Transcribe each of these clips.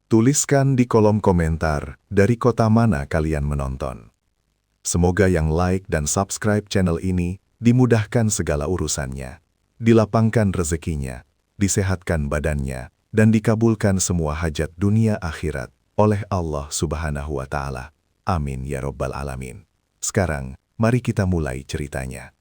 Tuliskan di kolom komentar dari kota mana kalian menonton. Semoga yang like dan subscribe channel ini dimudahkan segala urusannya, dilapangkan rezekinya, disehatkan badannya, dan dikabulkan semua hajat dunia akhirat oleh Allah Subhanahu wa Ta'ala. Amin ya Rabbal Alamin. Sekarang, mari kita mulai ceritanya.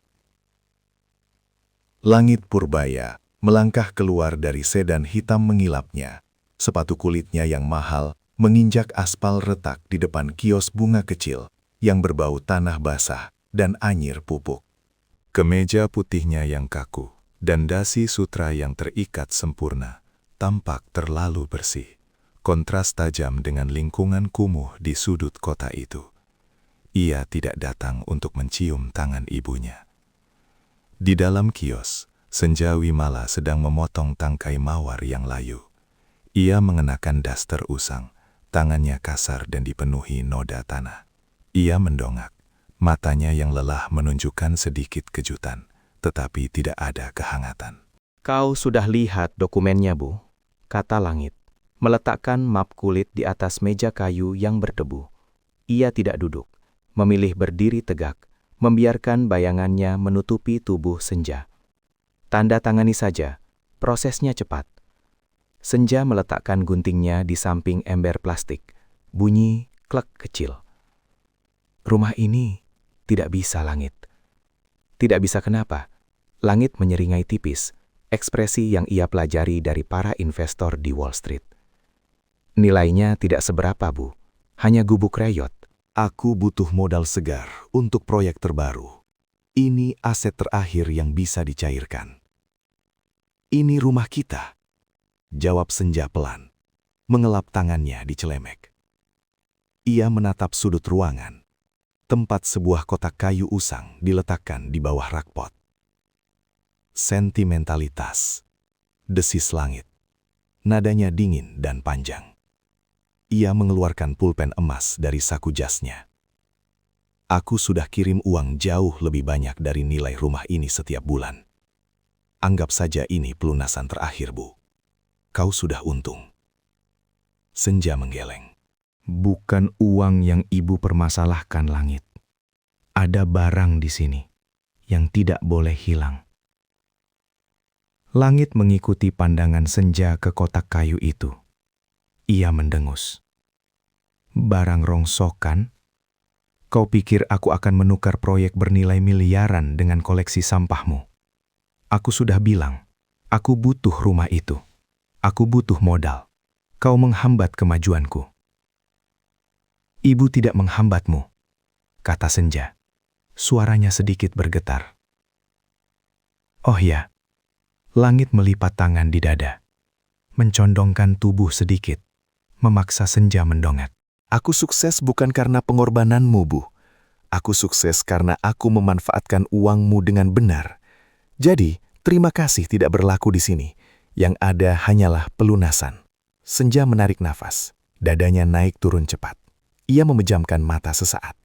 Langit Purbaya melangkah keluar dari sedan hitam mengilapnya. Sepatu kulitnya yang mahal menginjak aspal retak di depan kios bunga kecil yang berbau tanah basah dan anyir pupuk. Kemeja putihnya yang kaku dan dasi sutra yang terikat sempurna tampak terlalu bersih, kontras tajam dengan lingkungan kumuh di sudut kota itu. Ia tidak datang untuk mencium tangan ibunya. Di dalam kios, Senja Wimala sedang memotong tangkai mawar yang layu. Ia mengenakan daster usang, tangannya kasar dan dipenuhi noda tanah. Ia mendongak, matanya yang lelah menunjukkan sedikit kejutan, tetapi tidak ada kehangatan. "Kau sudah lihat dokumennya, Bu?" kata Langit, meletakkan map kulit di atas meja kayu yang berdebu. Ia tidak duduk, memilih berdiri tegak, membiarkan bayangannya menutupi tubuh Senja. "Tanda tangani saja, prosesnya cepat." Senja meletakkan guntingnya di samping ember plastik. Bunyi klek kecil. "Rumah ini tidak bisa, Langit." "Tidak bisa kenapa?" Langit menyeringai tipis, ekspresi yang ia pelajari dari para investor di Wall Street. "Nilainya tidak seberapa, Bu. Hanya gubuk reyot." Aku butuh modal segar untuk proyek terbaru. Ini aset terakhir yang bisa dicairkan. "Ini rumah kita," jawab Senja pelan, mengelap tangannya di celemek. Ia menatap sudut ruangan, tempat sebuah kotak kayu usang diletakkan di bawah rakpot. Sentimentalitas, desis Langit. Nadanya dingin dan panjang. Ia mengeluarkan pulpen emas dari saku jasnya. "Aku sudah kirim uang jauh lebih banyak dari nilai rumah ini setiap bulan. Anggap saja ini pelunasan terakhir, Bu. Kau sudah untung." Senja menggeleng. "Bukan uang yang ibu permasalahkan, Langit. Ada barang di sini yang tidak boleh hilang." Langit mengikuti pandangan Senja ke kotak kayu itu. Ia mendengus. "Barang rongsokan? Kau pikir aku akan menukar proyek bernilai miliaran dengan koleksi sampahmu? Aku sudah bilang, aku butuh rumah itu. Aku butuh modal. Kau menghambat kemajuanku." "Ibu tidak menghambatmu," kata Senja. Suaranya sedikit bergetar. "Oh ya." Langit melipat tangan di dada, mencondongkan tubuh sedikit, memaksa Senja mendongak. "Aku sukses bukan karena pengorbananmu, Bu. Aku sukses karena aku memanfaatkan uangmu dengan benar. Jadi, terima kasih tidak berlaku di sini. Yang ada hanyalah pelunasan." Senja menarik nafas, dadanya naik turun cepat. Ia memejamkan mata sesaat.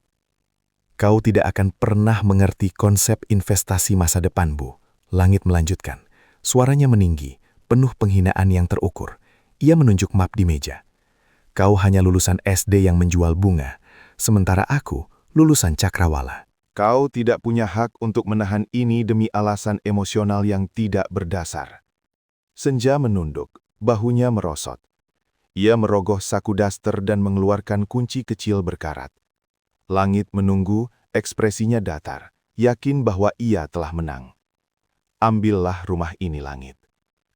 "Kau tidak akan pernah mengerti konsep investasi masa depan, Bu." Langit melanjutkan. Suaranya meninggi, penuh penghinaan yang terukur. Ia menunjuk map di meja. "Kau hanya lulusan SD yang menjual bunga, sementara aku lulusan cakrawala. Kau tidak punya hak untuk menahan ini demi alasan emosional yang tidak berdasar." Senja menunduk, bahunya merosot. Ia merogoh saku daster dan mengeluarkan kunci kecil berkarat. Langit menunggu, ekspresinya datar, yakin bahwa ia telah menang. "Ambillah rumah ini, Langit,"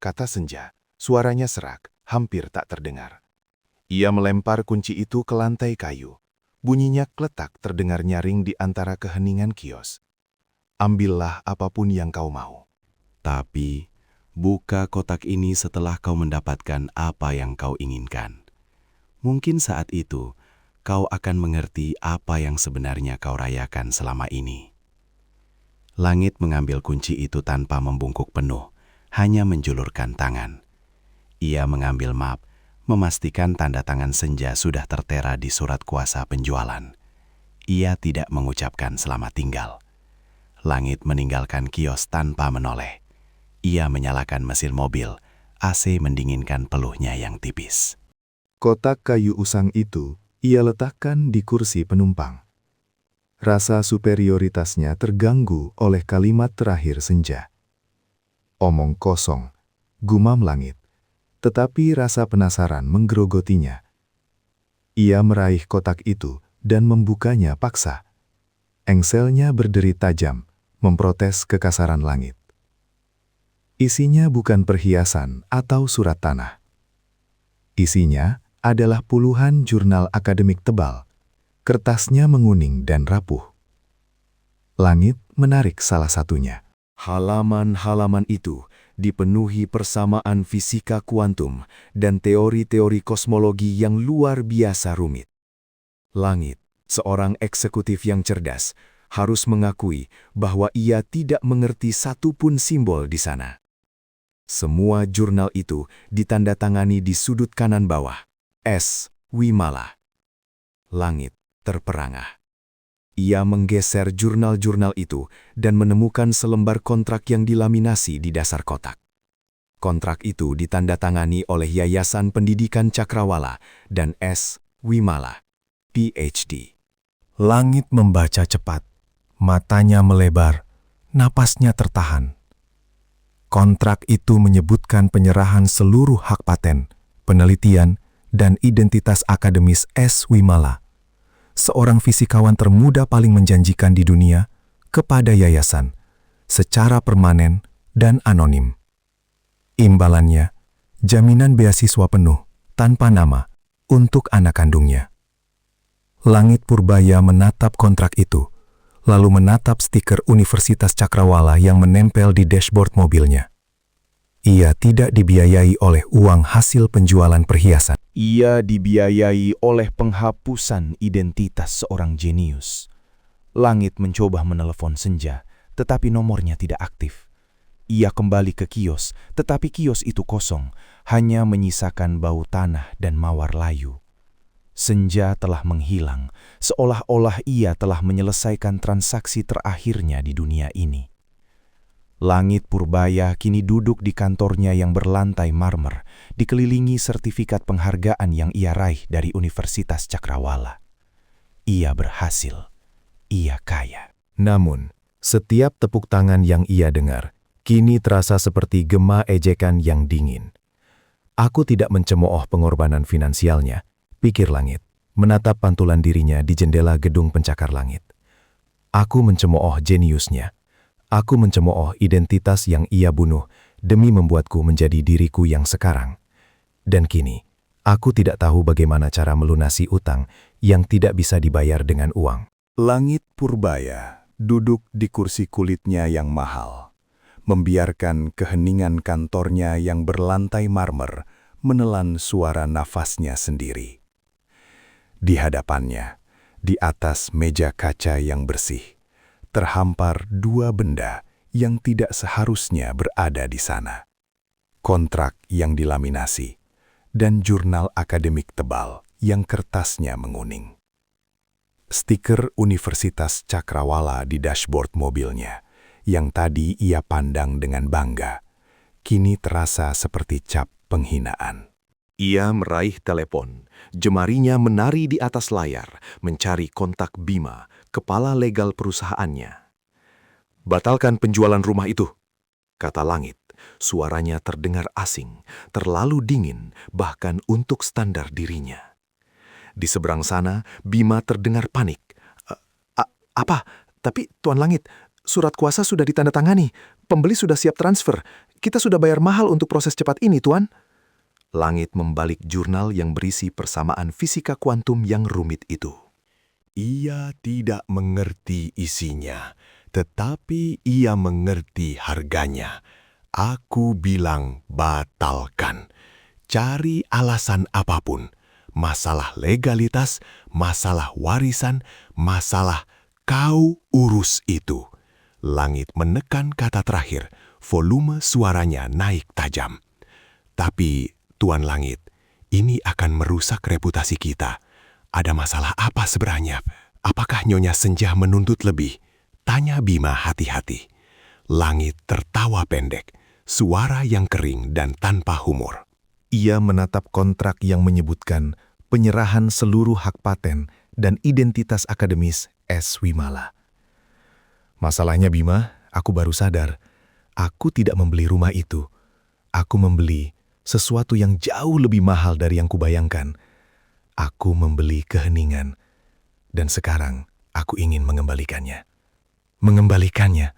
kata Senja. Suaranya serak, hampir tak terdengar. Ia melempar kunci itu ke lantai kayu. Bunyinya kletak terdengar nyaring di antara keheningan kios. "Ambillah apapun yang kau mau. Tapi, buka kotak ini setelah kau mendapatkan apa yang kau inginkan. Mungkin saat itu, kau akan mengerti apa yang sebenarnya kau rayakan selama ini." Langit mengambil kunci itu tanpa membungkuk penuh, hanya menjulurkan tangan. Ia mengambil map, memastikan tanda tangan Senja sudah tertera di surat kuasa penjualan. Ia tidak mengucapkan selamat tinggal. Langit meninggalkan kios tanpa menoleh. Ia menyalakan mesin mobil, AC mendinginkan peluhnya yang tipis. Kotak kayu usang itu ia letakkan di kursi penumpang. Rasa superioritasnya terganggu oleh kalimat terakhir Senja. Omong kosong, gumam Langit, tetapi rasa penasaran menggerogotinya. Ia meraih kotak itu dan membukanya paksa. Engselnya berderi tajam, memprotes kekasaran Langit. Isinya bukan perhiasan atau surat tanah. Isinya adalah puluhan jurnal akademik tebal. Kertasnya menguning dan rapuh. Langit menarik salah satunya. Halaman-halaman itu dipenuhi persamaan fisika kuantum dan teori-teori kosmologi yang luar biasa rumit. Langit, seorang eksekutif yang cerdas, harus mengakui bahwa ia tidak mengerti satupun simbol di sana. Semua jurnal itu ditandatangani di sudut kanan bawah. S. Wimala. Langit terperangah. Ia menggeser jurnal-jurnal itu dan menemukan selembar kontrak yang dilaminasi di dasar kotak. Kontrak itu ditandatangani oleh Yayasan Pendidikan Cakrawala dan S. Wimala, PhD. Langit membaca cepat, matanya melebar, napasnya tertahan. Kontrak itu menyebutkan penyerahan seluruh hak paten, penelitian, dan identitas akademis S. Wimala, seorang fisikawan termuda paling menjanjikan di dunia, kepada yayasan, secara permanen dan anonim. Imbalannya, jaminan beasiswa penuh, tanpa nama, untuk anak kandungnya. Langit Purbaya menatap kontrak itu, lalu menatap stiker Universitas Cakrawala yang menempel di dashboard mobilnya. Ia tidak dibiayai oleh uang hasil penjualan perhiasan. Ia dibiayai oleh penghapusan identitas seorang jenius. Langit mencoba menelepon Senja, tetapi nomornya tidak aktif. Ia kembali ke kios, tetapi kios itu kosong, hanya menyisakan bau tanah dan mawar layu. Senja telah menghilang, seolah-olah ia telah menyelesaikan transaksi terakhirnya di dunia ini. Langit Purbaya kini duduk di kantornya yang berlantai marmer, dikelilingi sertifikat penghargaan yang ia raih dari Universitas Cakrawala. Ia berhasil. Ia kaya. Namun, setiap tepuk tangan yang ia dengar, kini terasa seperti gema ejekan yang dingin. Aku tidak mencemooh pengorbanan finansialnya, pikir Langit, menatap pantulan dirinya di jendela gedung pencakar langit. Aku mencemooh jeniusnya. Aku mencemooh identitas yang ia bunuh demi membuatku menjadi diriku yang sekarang. Dan kini, aku tidak tahu bagaimana cara melunasi utang yang tidak bisa dibayar dengan uang. Langit Purbaya duduk di kursi kulitnya yang mahal, membiarkan keheningan kantornya yang berlantai marmer menelan suara nafasnya sendiri. Di hadapannya, di atas meja kaca yang bersih, terhampar dua benda yang tidak seharusnya berada di sana. Kontrak yang dilaminasi dan jurnal akademik tebal yang kertasnya menguning. Stiker Universitas Cakrawala di dashboard mobilnya yang tadi ia pandang dengan bangga, kini terasa seperti cap penghinaan. Ia meraih telepon, jemarinya menari di atas layar, mencari kontak Bima, kepala legal perusahaannya. "Batalkan penjualan rumah itu," kata Langit. Suaranya terdengar asing, terlalu dingin, bahkan untuk standar dirinya. Di seberang sana, Bima terdengar panik. Apa? Tapi, Tuan Langit, surat kuasa sudah ditandatangani. Pembeli sudah siap transfer. Kita sudah bayar mahal untuk proses cepat ini, Tuan." Langit membalik jurnal yang berisi persamaan fisika kuantum yang rumit itu. Ia tidak mengerti isinya, tetapi ia mengerti harganya. Aku bilang batalkan. Cari alasan apapun. Masalah legalitas, masalah warisan, masalah kau urus itu. Langit menekan kata terakhir, volume suaranya naik tajam. Tapi, Tuan Langit, ini akan merusak reputasi kita. Ada masalah apa sebenarnya? Apakah Nyonya Senja menuntut lebih? Tanya Bima hati-hati. Langit tertawa pendek, suara yang kering dan tanpa humor. Ia menatap kontrak yang menyebutkan penyerahan seluruh hak paten dan identitas akademis S. Wimala. Masalahnya Bima, aku baru sadar, aku tidak membeli rumah itu. Aku membeli sesuatu yang jauh lebih mahal dari yang kubayangkan. Aku membeli keheningan, dan sekarang aku ingin mengembalikannya. Mengembalikannya?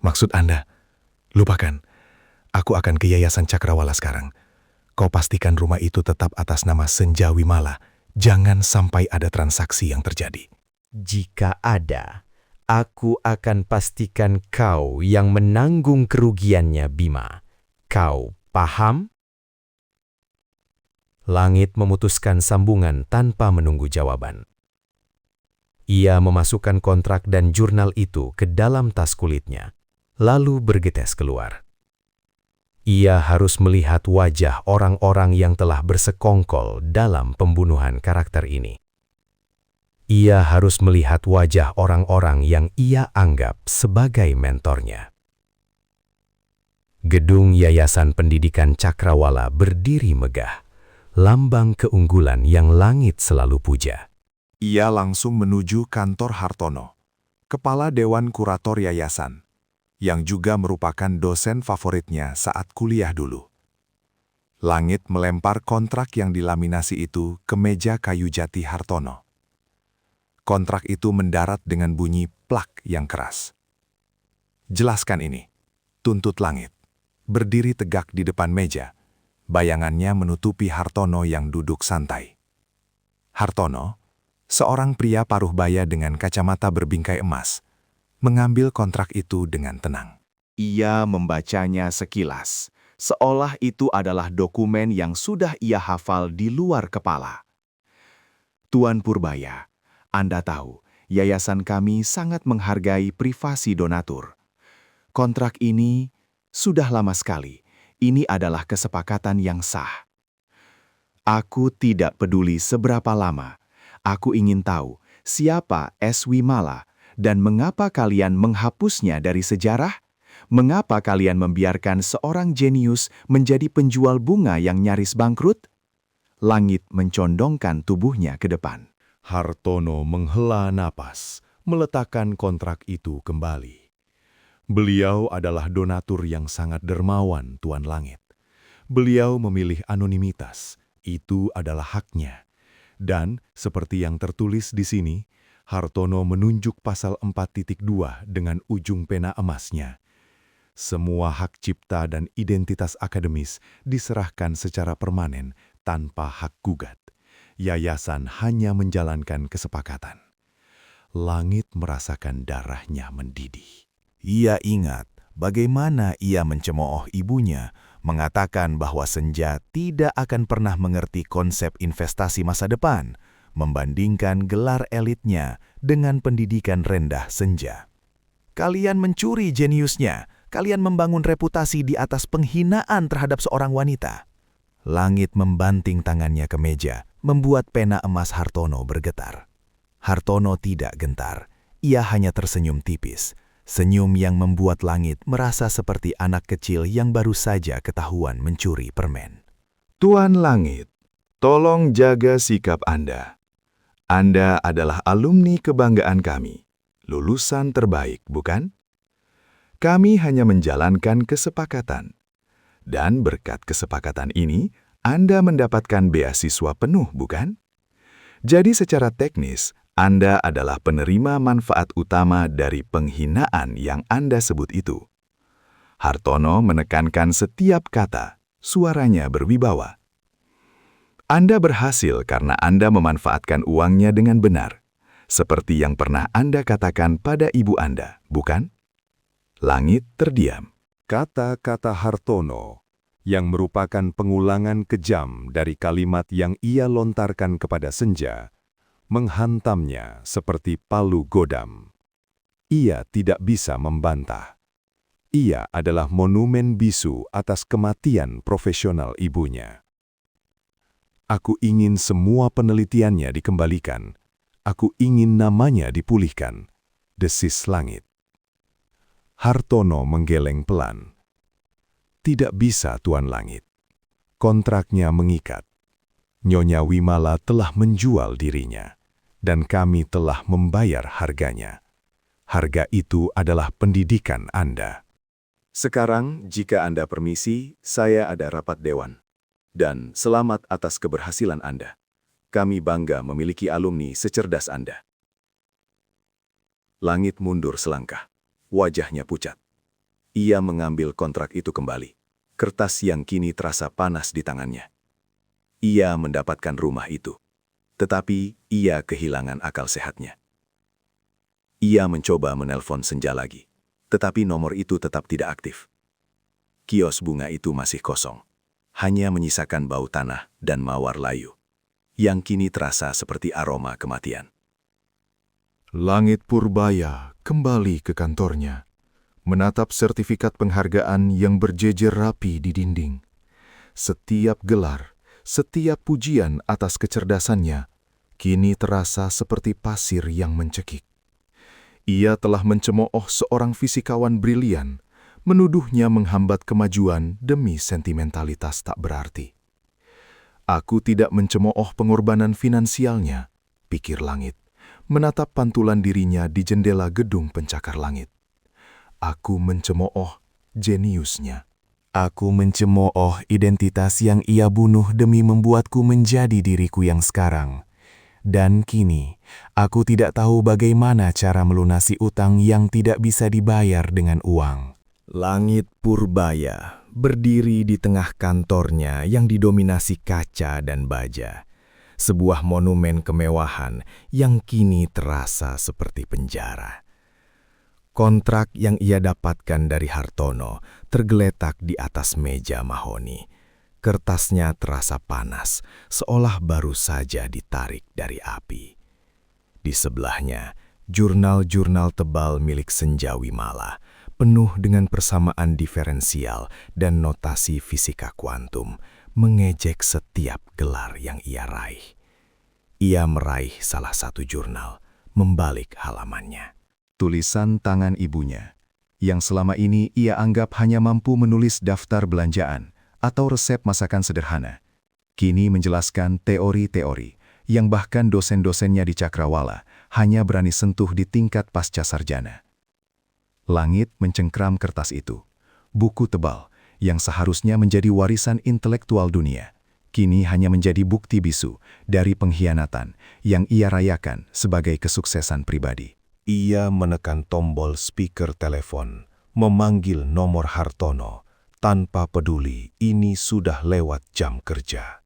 Maksud Anda? Lupakan, aku akan ke Yayasan Cakrawala sekarang. Kau pastikan rumah itu tetap atas nama Senja Wimala. Jangan sampai ada transaksi yang terjadi. Jika ada, aku akan pastikan kau yang menanggung kerugiannya, Bima. Kau paham? Langit memutuskan sambungan tanpa menunggu jawaban. Ia memasukkan kontrak dan jurnal itu ke dalam tas kulitnya, lalu bergetes keluar. Ia harus melihat wajah orang-orang yang telah bersekongkol dalam pembunuhan karakter ini. Ia harus melihat wajah orang-orang yang ia anggap sebagai mentornya. Gedung Yayasan Pendidikan Cakrawala berdiri megah, lambang keunggulan yang langit selalu puja. Ia langsung menuju kantor Hartono, kepala Dewan Kurator Yayasan, yang juga merupakan dosen favoritnya saat kuliah dulu. Langit melempar kontrak yang dilaminasi itu ke meja kayu jati Hartono. Kontrak itu mendarat dengan bunyi plak yang keras. "Jelaskan ini," tuntut Langit. Berdiri tegak di depan meja, bayangannya menutupi Hartono yang duduk santai. Hartono, seorang pria paruh baya dengan kacamata berbingkai emas, mengambil kontrak itu dengan tenang. Ia membacanya sekilas, seolah itu adalah dokumen yang sudah ia hafal di luar kepala. "Tuan Purbaya, Anda tahu, yayasan kami sangat menghargai privasi donatur. Kontrak ini sudah lama sekali. Ini adalah kesepakatan yang sah. Aku tidak peduli seberapa lama. Aku ingin tahu siapa S. Wimala dan mengapa kalian menghapusnya dari sejarah? Mengapa kalian membiarkan seorang jenius menjadi penjual bunga yang nyaris bangkrut?" Langit mencondongkan tubuhnya ke depan. Hartono menghela napas, meletakkan kontrak itu kembali. Beliau adalah donatur yang sangat dermawan, Tuan Langit. Beliau memilih anonimitas, itu adalah haknya. Dan, seperti yang tertulis di sini, Hartono menunjuk pasal 4.2 dengan ujung pena emasnya. Semua hak cipta dan identitas akademis diserahkan secara permanen tanpa hak gugat. Yayasan hanya menjalankan kesepakatan. Langit merasakan darahnya mendidih. Ia ingat bagaimana ia mencemooh ibunya, mengatakan bahwa Senja tidak akan pernah mengerti konsep investasi masa depan, membandingkan gelar elitnya dengan pendidikan rendah Senja. "Kalian mencuri jeniusnya, kalian membangun reputasi di atas penghinaan terhadap seorang wanita." Langit membanting tangannya ke meja, membuat pena emas Hartono bergetar. Hartono tidak gentar, ia hanya tersenyum tipis. Senyum yang membuat Langit merasa seperti anak kecil yang baru saja ketahuan mencuri permen. "Tuan Langit, tolong jaga sikap Anda. Anda adalah alumni kebanggaan kami, lulusan terbaik, bukan? Kami hanya menjalankan kesepakatan. Dan berkat kesepakatan ini, Anda mendapatkan beasiswa penuh, bukan? Jadi secara teknis, Anda adalah penerima manfaat utama dari penghinaan yang Anda sebut itu." Hartono menekankan setiap kata, suaranya berwibawa. "Anda berhasil karena Anda memanfaatkan uangnya dengan benar, seperti yang pernah Anda katakan pada ibu Anda, bukan?" Langit terdiam. Kata-kata Hartono, yang merupakan pengulangan kejam dari kalimat yang ia lontarkan kepada Senja, menghantamnya seperti palu godam. Ia tidak bisa membantah. Ia adalah monumen bisu atas kematian profesional ibunya. "Aku ingin semua penelitiannya dikembalikan. Aku ingin namanya dipulihkan," desis Langit. Hartono menggeleng pelan. "Tidak bisa, Tuan Langit. Kontraknya mengikat. Nyonya Wimala telah menjual dirinya, dan kami telah membayar harganya. Harga itu adalah pendidikan Anda. Sekarang, jika Anda permisi, saya ada rapat dewan. Dan selamat atas keberhasilan Anda. Kami bangga memiliki alumni secerdas Anda. Langit mundur selangkah. Wajahnya pucat. Ia mengambil kontrak itu kembali. Kertas yang kini terasa panas di tangannya. Ia mendapatkan rumah itu. Tetapi ia kehilangan akal sehatnya. Ia mencoba menelpon Senja lagi. Tetapi nomor itu tetap tidak aktif. Kios bunga itu masih kosong. Hanya menyisakan bau tanah dan mawar layu. Yang kini terasa seperti aroma kematian. Langit Purbaya kembali ke kantornya, menatap sertifikat penghargaan yang berjejer rapi di dinding. Setiap gelar, setiap pujian atas kecerdasannya, kini terasa seperti pasir yang mencekik. Ia telah mencemooh seorang fisikawan brilian, menuduhnya menghambat kemajuan demi sentimentalitas tak berarti. Aku tidak mencemooh pengorbanan finansialnya, pikir Langit, menatap pantulan dirinya di jendela gedung pencakar langit. Aku mencemooh jeniusnya. Aku mencemooh identitas yang ia bunuh demi membuatku menjadi diriku yang sekarang. Dan kini, aku tidak tahu bagaimana cara melunasi utang yang tidak bisa dibayar dengan uang. Langit Purbaya berdiri di tengah kantornya yang didominasi kaca dan baja. Sebuah monumen kemewahan yang kini terasa seperti penjara. Kontrak yang ia dapatkan dari Hartono tergeletak di atas meja mahoni. Kertasnya terasa panas, seolah baru saja ditarik dari api. Di sebelahnya, jurnal-jurnal tebal milik Senja Wimala, penuh dengan persamaan diferensial dan notasi fisika kuantum, mengejek setiap gelar yang ia raih. Ia meraih salah satu jurnal, membalik halamannya. Tulisan tangan ibunya, yang selama ini ia anggap hanya mampu menulis daftar belanjaan atau resep masakan sederhana, kini menjelaskan teori-teori yang bahkan dosen-dosennya di Cakrawala hanya berani sentuh di tingkat pasca sarjana. Langit mencengkram kertas itu, buku tebal yang seharusnya menjadi warisan intelektual dunia, kini hanya menjadi bukti bisu dari pengkhianatan yang ia rayakan sebagai kesuksesan pribadi. Ia menekan tombol speaker telepon, memanggil nomor Hartono, tanpa peduli ini sudah lewat jam kerja.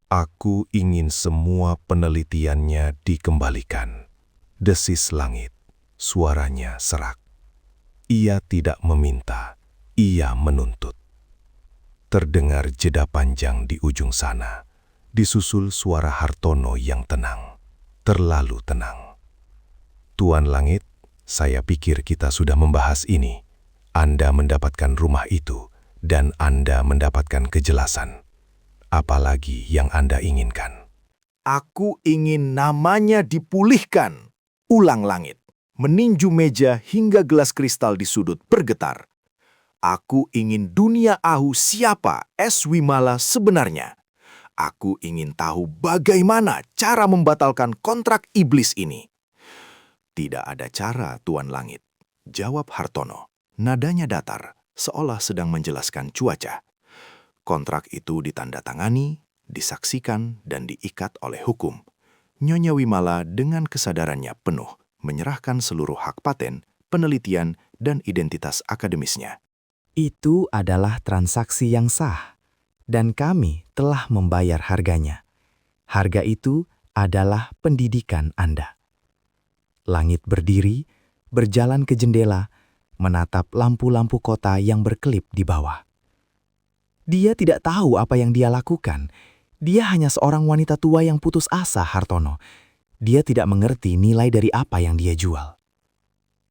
Aku ingin semua penelitiannya dikembalikan. Desis Langit, suaranya serak. Ia tidak meminta, ia menuntut. Terdengar jeda panjang di ujung sana, disusul suara Hartono yang tenang, terlalu tenang. Tuan Langit, saya pikir kita sudah membahas ini. Anda mendapatkan rumah itu, dan Anda mendapatkan kejelasan. Apalagi yang Anda inginkan? Aku ingin namanya dipulihkan. Ulang Langit, meninju meja hingga gelas kristal di sudut bergetar. Aku ingin dunia tahu siapa S. Wimala sebenarnya. Aku ingin tahu bagaimana cara membatalkan kontrak iblis ini. Tidak ada cara, Tuan Langit, jawab Hartono. Nadanya datar, seolah sedang menjelaskan cuaca. Kontrak itu ditandatangani, disaksikan, dan diikat oleh hukum. Nyonya Wimala dengan kesadarannya penuh menyerahkan seluruh hak paten, penelitian, dan identitas akademisnya. Itu adalah transaksi yang sah, dan kami telah membayar harganya. Harga itu adalah pendidikan Anda. Langit berdiri, berjalan ke jendela, menatap lampu-lampu kota yang berkelip di bawah. Dia tidak tahu apa yang dia lakukan. Dia hanya seorang wanita tua yang putus asa, Hartono. Dia tidak mengerti nilai dari apa yang dia jual.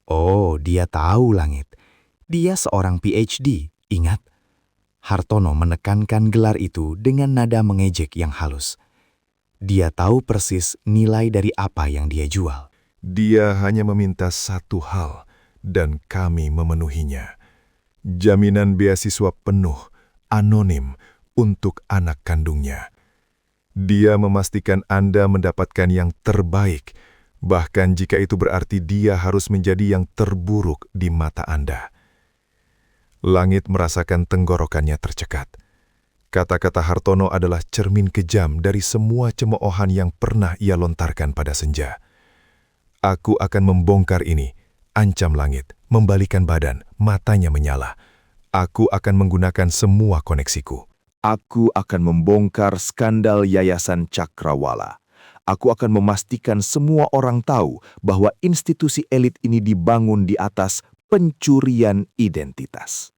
Oh, dia tahu, Langit. Dia seorang PhD, ingat? Hartono menekankan gelar itu dengan nada mengejek yang halus. Dia tahu persis nilai dari apa yang dia jual. Dia hanya meminta satu hal, dan kami memenuhinya. Jaminan beasiswa penuh, anonim, untuk anak kandungnya. Dia memastikan Anda mendapatkan yang terbaik, bahkan jika itu berarti dia harus menjadi yang terburuk di mata Anda. Langit merasakan tenggorokannya tercekat. Kata-kata Hartono adalah cermin kejam dari semua cemoohan yang pernah ia lontarkan pada Senja. Aku akan membongkar ini, ancam Langit, membalikan badan, matanya menyala. Aku akan menggunakan semua koneksiku. Aku akan membongkar skandal Yayasan Cakrawala. Aku akan memastikan semua orang tahu bahwa institusi elit ini dibangun di atas pencurian identitas.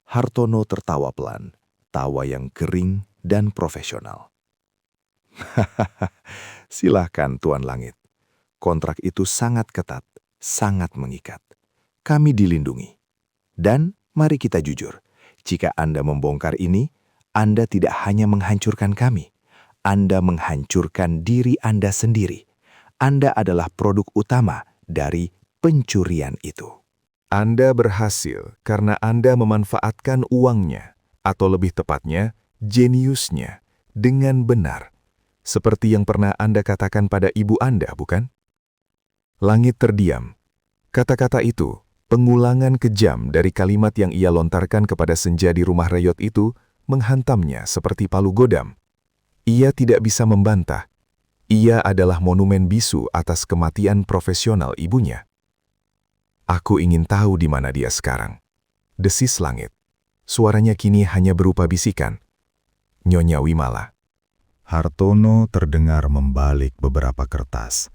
Hartono tertawa pelan, tawa yang kering dan profesional. Silahkan Tuan Langit. Kontrak itu sangat ketat, sangat mengikat. Kami dilindungi. Dan mari kita jujur, jika Anda membongkar ini, Anda tidak hanya menghancurkan kami, Anda menghancurkan diri Anda sendiri. Anda adalah produk utama dari pencurian itu. Anda berhasil karena Anda memanfaatkan uangnya, atau lebih tepatnya, jeniusnya, dengan benar. Seperti yang pernah Anda katakan pada ibu Anda, bukan? Langit terdiam. Kata-kata itu, pengulangan kejam dari kalimat yang ia lontarkan kepada Senja di rumah reyot itu, menghantamnya seperti palu godam. Ia tidak bisa membantah. Ia adalah monumen bisu atas kematian profesional ibunya. Aku ingin tahu di mana dia sekarang. Desis Langit. Suaranya kini hanya berupa bisikan. Nyonya Wimala. Hartono terdengar membalik beberapa kertas.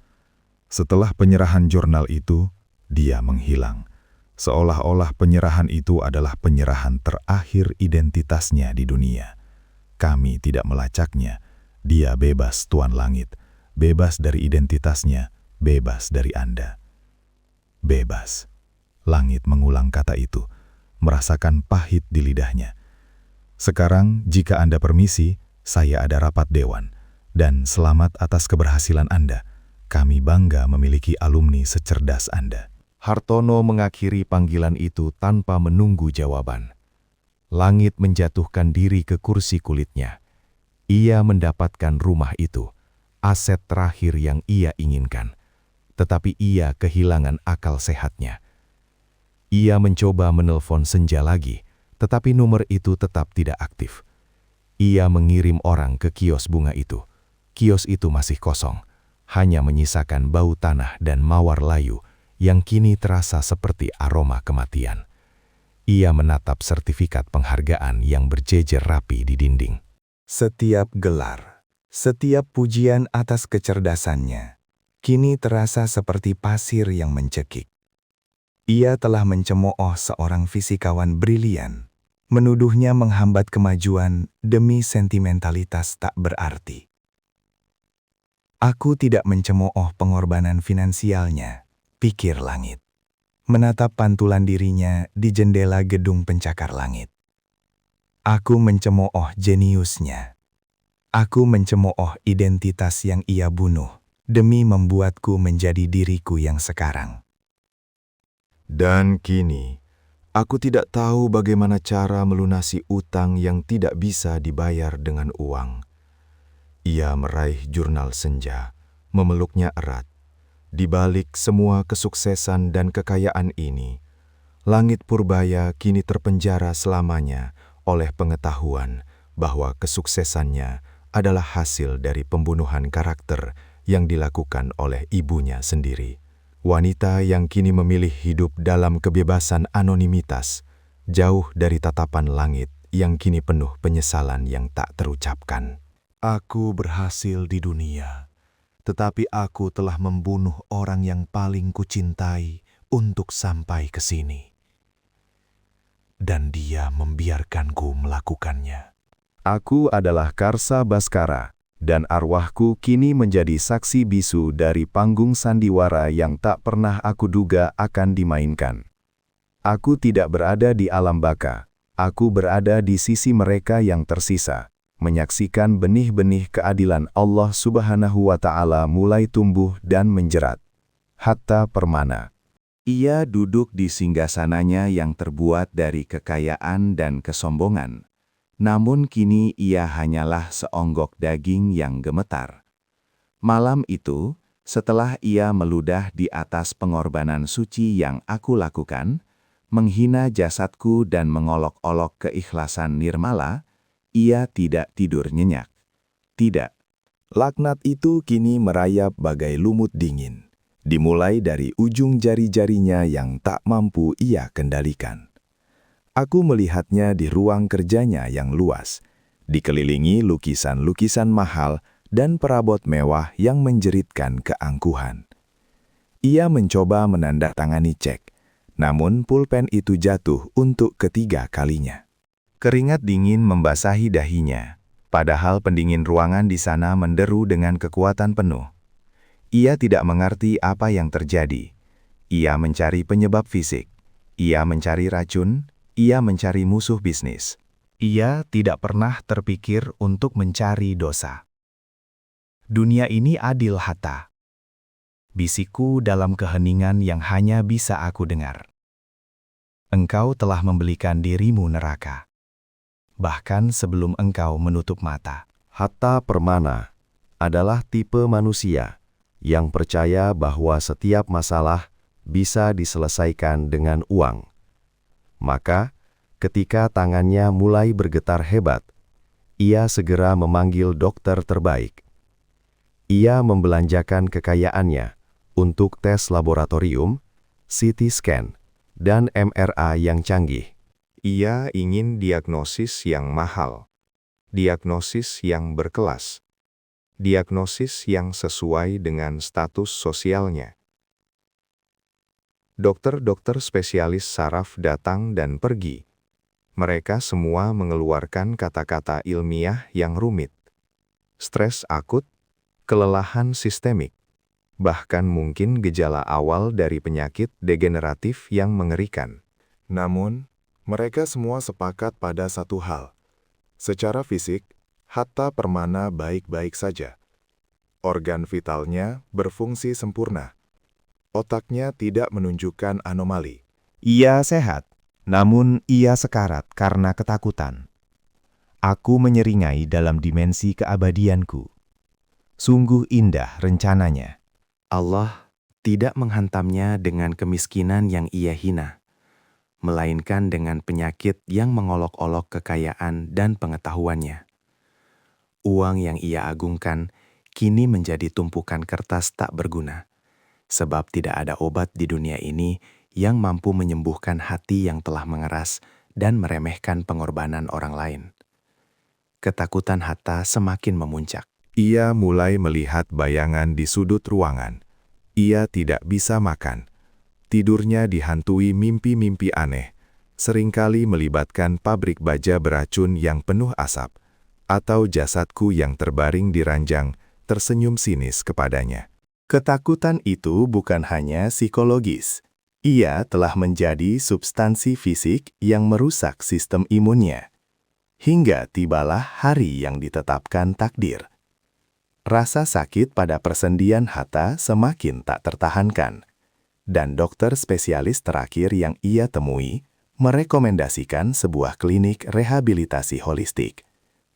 Setelah penyerahan jurnal itu, dia menghilang. Seolah-olah penyerahan itu adalah penyerahan terakhir identitasnya di dunia. Kami tidak melacaknya. Dia bebas, Tuan Langit. Bebas dari identitasnya, bebas dari Anda. Bebas. Langit mengulang kata itu, merasakan pahit di lidahnya. Sekarang, jika Anda permisi, saya ada rapat dewan. Dan selamat atas keberhasilan Anda. Kami bangga memiliki alumni secerdas Anda. Hartono mengakhiri panggilan itu tanpa menunggu jawaban. Langit menjatuhkan diri ke kursi kulitnya. Ia mendapatkan rumah itu, aset terakhir yang ia inginkan. Tetapi ia kehilangan akal sehatnya. Ia mencoba menelpon Senja lagi, tetapi nomor itu tetap tidak aktif. Ia mengirim orang ke kios bunga itu. Kios itu masih kosong, hanya menyisakan bau tanah dan mawar layu yang kini terasa seperti aroma kematian. Ia menatap sertifikat penghargaan yang berjejer rapi di dinding. Setiap gelar, setiap pujian atas kecerdasannya, kini terasa seperti pasir yang mencekik. Ia telah mencemooh seorang fisikawan brilian, menuduhnya menghambat kemajuan demi sentimentalitas tak berarti. Aku tidak mencemooh pengorbanan finansialnya, pikir Langit, menatap pantulan dirinya di jendela gedung pencakar langit. Aku mencemooh jeniusnya. Aku mencemooh identitas yang ia bunuh demi membuatku menjadi diriku yang sekarang. Dan kini, aku tidak tahu bagaimana cara melunasi utang yang tidak bisa dibayar dengan uang. Ia meraih jurnal Senja, memeluknya erat. Di balik semua kesuksesan dan kekayaan ini, Langit Purbaya kini terpenjara selamanya oleh pengetahuan bahwa kesuksesannya adalah hasil dari pembunuhan karakter yang dilakukan oleh ibunya sendiri. Wanita yang kini memilih hidup dalam kebebasan anonimitas, jauh dari tatapan langit yang kini penuh penyesalan yang tak terucapkan. Aku berhasil di dunia, tetapi aku telah membunuh orang yang paling kucintai untuk sampai ke sini. Dan dia membiarkanku melakukannya. Aku adalah Karsa Baskara, dan arwahku kini menjadi saksi bisu dari panggung sandiwara yang tak pernah aku duga akan dimainkan. Aku tidak berada di alam baka, aku berada di sisi mereka yang tersisa, menyaksikan benih-benih keadilan Allah Subhanahu wa Ta'ala mulai tumbuh dan menjerat. Hatta Permana. Ia duduk di singgasananya yang terbuat dari kekayaan dan kesombongan, Namun kini ia hanyalah seonggok daging yang gemetar. Malam itu, setelah ia meludah di atas pengorbanan suci yang aku lakukan, menghina jasadku dan mengolok-olok keikhlasan Nirmala, ia tidak tidur nyenyak. Tidak. Laknat itu kini merayap bagai lumut dingin, dimulai dari ujung jari-jarinya yang tak mampu ia kendalikan. Aku melihatnya di ruang kerjanya yang luas, dikelilingi lukisan-lukisan mahal dan perabot mewah yang menjeritkan keangkuhan. Ia mencoba menandatangani cek, namun pulpen itu jatuh untuk ketiga kalinya. Keringat dingin membasahi dahinya, padahal pendingin ruangan di sana menderu dengan kekuatan penuh. Ia tidak mengerti apa yang terjadi. Ia mencari penyebab fisik. Ia mencari racun. Ia mencari musuh bisnis. Ia tidak pernah terpikir untuk mencari dosa. Dunia ini adil, Hatta. Bisikku dalam keheningan yang hanya bisa aku dengar. Engkau telah membelikan dirimu neraka. Bahkan sebelum engkau menutup mata. Hatta Permana adalah tipe manusia yang percaya bahwa setiap masalah bisa diselesaikan dengan uang. Maka, ketika tangannya mulai bergetar hebat, ia segera memanggil dokter terbaik. Ia membelanjakan kekayaannya untuk tes laboratorium, CT scan, dan MRI yang canggih. Ia ingin diagnosis yang mahal, diagnosis yang berkelas, diagnosis yang sesuai dengan status sosialnya. Dokter-dokter spesialis saraf datang dan pergi. Mereka semua mengeluarkan kata-kata ilmiah yang rumit. Stres akut, kelelahan sistemik, bahkan mungkin gejala awal dari penyakit degeneratif yang mengerikan. Namun, mereka semua sepakat pada satu hal. Secara fisik, Hatta Permana baik-baik saja. Organ vitalnya berfungsi sempurna. Otaknya tidak menunjukkan anomali. Ia sehat, namun ia sekarat karena ketakutan. Aku menyeringai dalam dimensi keabadianku. Sungguh indah rencananya. Allah tidak menghantamnya dengan kemiskinan yang ia hina, melainkan dengan penyakit yang mengolok-olok kekayaan dan pengetahuannya. Uang yang ia agungkan kini menjadi tumpukan kertas tak berguna, sebab tidak ada obat di dunia ini yang mampu menyembuhkan hati yang telah mengeras dan meremehkan pengorbanan orang lain. Ketakutan Hatta semakin memuncak. Ia mulai melihat bayangan di sudut ruangan. Ia tidak bisa makan. Tidurnya dihantui mimpi-mimpi aneh, seringkali melibatkan pabrik baja beracun yang penuh asap, atau jasadku yang terbaring di ranjang tersenyum sinis kepadanya. Ketakutan itu bukan hanya psikologis. Ia telah menjadi substansi fisik yang merusak sistem imunnya. Hingga tibalah hari yang ditetapkan takdir. Rasa sakit pada persendian Hatta semakin tak tertahankan. Dan dokter spesialis terakhir yang ia temui merekomendasikan sebuah klinik rehabilitasi holistik.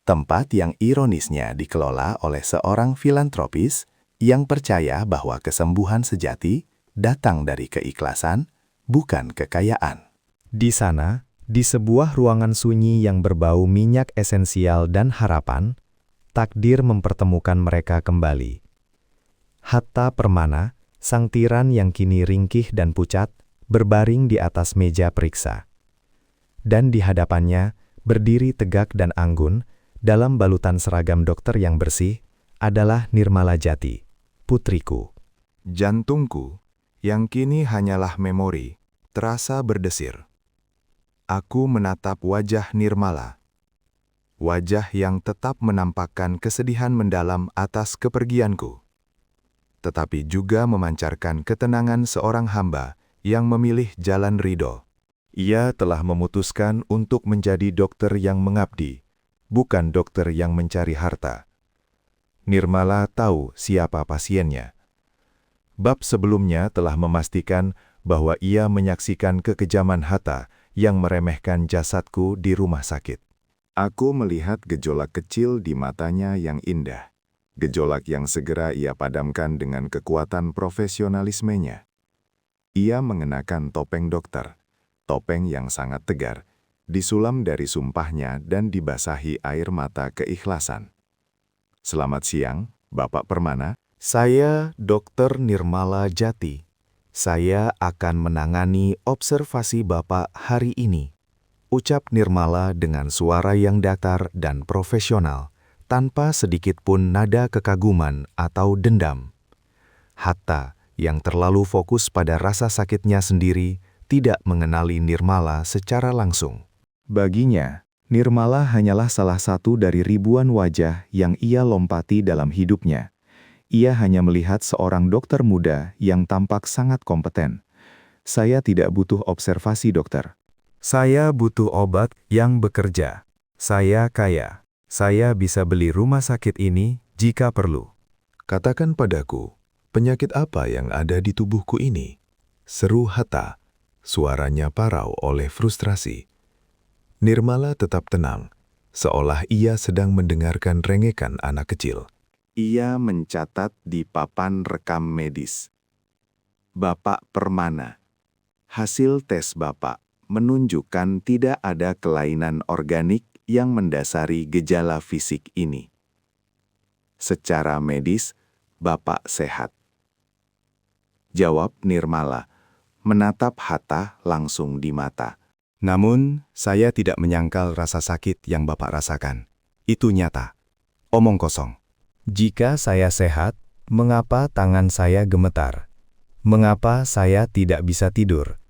Tempat yang ironisnya dikelola oleh seorang filantropis yang percaya bahwa kesembuhan sejati datang dari keikhlasan, bukan kekayaan. Di sana, di sebuah ruangan sunyi yang berbau minyak esensial dan harapan, takdir mempertemukan mereka kembali. Hatta Permana, sang tiran yang kini ringkih dan pucat, berbaring di atas meja periksa. Dan di hadapannya, berdiri tegak dan anggun, dalam balutan seragam dokter yang bersih, adalah Nirmala Jati, putriku. Jantungku, yang kini hanyalah memori, terasa berdesir. Aku menatap wajah Nirmala. Wajah yang tetap menampakkan kesedihan mendalam atas kepergianku, tetapi juga memancarkan ketenangan seorang hamba yang memilih jalan ridho. Ia telah memutuskan untuk menjadi dokter yang mengabdi, bukan dokter yang mencari harta. Nirmala tahu siapa pasiennya. Bab sebelumnya telah memastikan bahwa ia menyaksikan kekejaman Hatta yang meremehkan jasadku di rumah sakit. Aku melihat gejolak kecil di matanya yang indah. Gejolak yang segera ia padamkan dengan kekuatan profesionalismenya. Ia mengenakan topeng dokter, topeng yang sangat tegar, disulam dari sumpahnya dan dibasahi air mata keikhlasan. Selamat siang, Bapak Permana. Saya Dr. Nirmala Jati. Saya akan menangani observasi Bapak hari ini. Ucap Nirmala dengan suara yang datar dan profesional, tanpa sedikit pun nada kekaguman atau dendam. Hatta yang terlalu fokus pada rasa sakitnya sendiri tidak mengenali Nirmala secara langsung. Baginya, Nirmala hanyalah salah satu dari ribuan wajah yang ia lompati dalam hidupnya. Ia hanya melihat seorang dokter muda yang tampak sangat kompeten. Saya tidak butuh observasi dokter. Saya butuh obat yang bekerja. Saya kaya. Saya bisa beli rumah sakit ini jika perlu. Katakan padaku, penyakit apa yang ada di tubuhku ini? Seru Hatta, suaranya parau oleh frustrasi. Nirmala tetap tenang, seolah ia sedang mendengarkan rengekan anak kecil. Ia mencatat di papan rekam medis. Bapak Permana, hasil tes Bapak menunjukkan tidak ada kelainan organik yang mendasari gejala fisik ini. Secara medis, Bapak sehat. Jawab Nirmala, menatap Hatta langsung di mata. Namun, saya tidak menyangkal rasa sakit yang Bapak rasakan. Itu nyata. Omong kosong. Jika saya sehat, mengapa tangan saya gemetar? Mengapa saya tidak bisa tidur?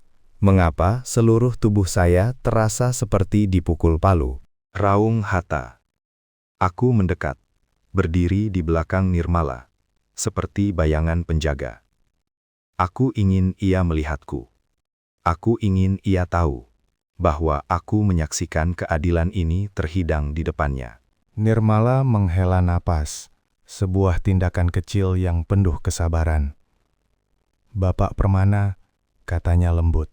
Mengapa seluruh tubuh saya terasa seperti dipukul palu? Raung Hatta. Aku mendekat, berdiri di belakang Nirmala, seperti bayangan penjaga. Aku ingin ia melihatku. Aku ingin ia tahu bahwa aku menyaksikan keadilan ini terhidang di depannya. Nirmala menghela napas, sebuah tindakan kecil yang penuh kesabaran. Bapak Permana, katanya lembut.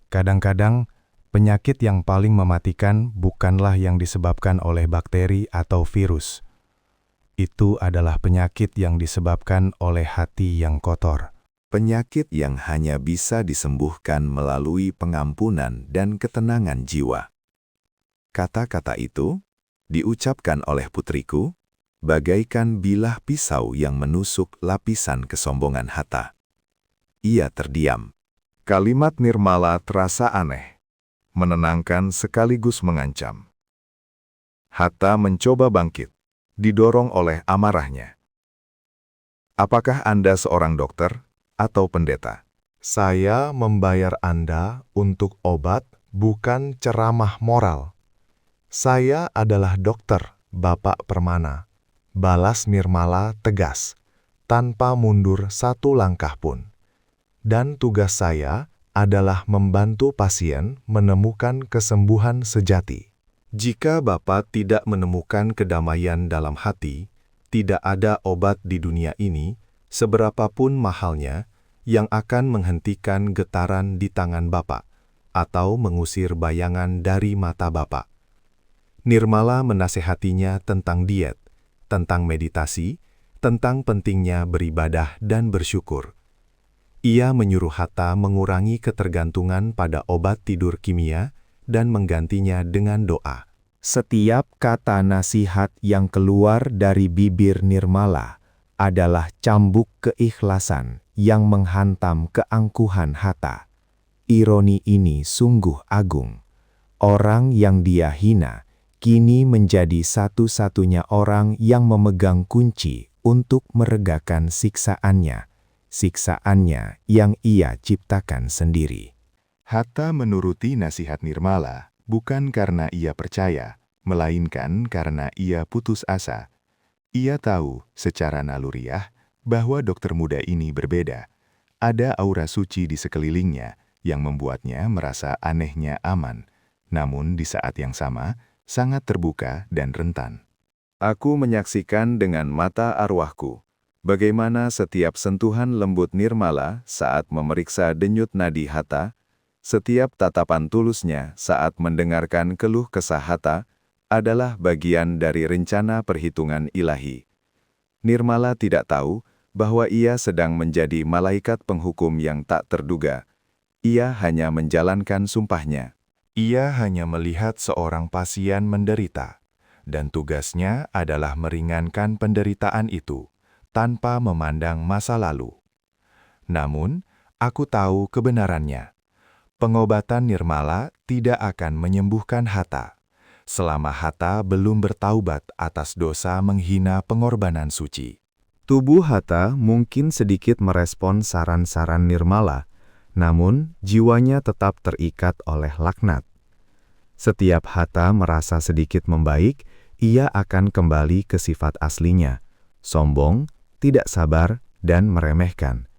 Kadang-kadang, penyakit yang paling mematikan bukanlah yang disebabkan oleh bakteri atau virus. Itu adalah penyakit yang disebabkan oleh hati yang kotor. Penyakit yang hanya bisa disembuhkan melalui pengampunan dan ketenangan jiwa. Kata-kata itu diucapkan oleh putriku, bagaikan bilah pisau yang menusuk lapisan kesombongan Hatta. Ia terdiam. Kalimat Nirmala terasa aneh, menenangkan sekaligus mengancam. Hatta mencoba bangkit, didorong oleh amarahnya. Apakah Anda seorang dokter atau pendeta? Saya membayar Anda untuk obat, bukan ceramah moral. Saya adalah dokter, Bapak Permana. Balas Nirmala tegas, tanpa mundur satu langkah pun. Dan tugas saya adalah membantu pasien menemukan kesembuhan sejati. Jika Bapak tidak menemukan kedamaian dalam hati, tidak ada obat di dunia ini, seberapapun mahalnya, yang akan menghentikan getaran di tangan Bapak, atau mengusir bayangan dari mata Bapak. Nirmala menasehatinya tentang diet, tentang meditasi, tentang pentingnya beribadah dan bersyukur. Ia menyuruh Hatta mengurangi ketergantungan pada obat tidur kimia dan menggantinya dengan doa. Setiap kata nasihat yang keluar dari bibir Nirmala adalah cambuk keikhlasan yang menghantam keangkuhan Hatta. Ironi ini sungguh agung. Orang yang dia hina kini menjadi satu-satunya orang yang memegang kunci untuk meregakan siksaannya yang ia ciptakan sendiri. Hatta menuruti nasihat Nirmala bukan karena ia percaya, melainkan karena ia putus asa. Ia tahu secara naluriah bahwa dokter muda ini berbeda. Ada aura suci di sekelilingnya yang membuatnya merasa anehnya aman, namun di saat yang sama sangat terbuka dan rentan. Aku menyaksikan dengan mata arwahku bagaimana setiap sentuhan lembut Nirmala saat memeriksa denyut nadi Hatta, setiap tatapan tulusnya saat mendengarkan keluh kesah Hatta, adalah bagian dari rencana perhitungan ilahi. Nirmala tidak tahu bahwa ia sedang menjadi malaikat penghukum yang tak terduga. Ia hanya menjalankan sumpahnya. Ia hanya melihat seorang pasien menderita, dan tugasnya adalah meringankan penderitaan itu tanpa memandang masa lalu. Namun, aku tahu kebenarannya. Pengobatan Nirmala tidak akan menyembuhkan Hatha, selama Hatha belum bertaubat atas dosa menghina pengorbanan suci. Tubuh Hatha mungkin sedikit merespon saran-saran Nirmala, namun jiwanya tetap terikat oleh laknat. Setiap Hatha merasa sedikit membaik, ia akan kembali ke sifat aslinya, sombong, tidak sabar, dan meremehkan.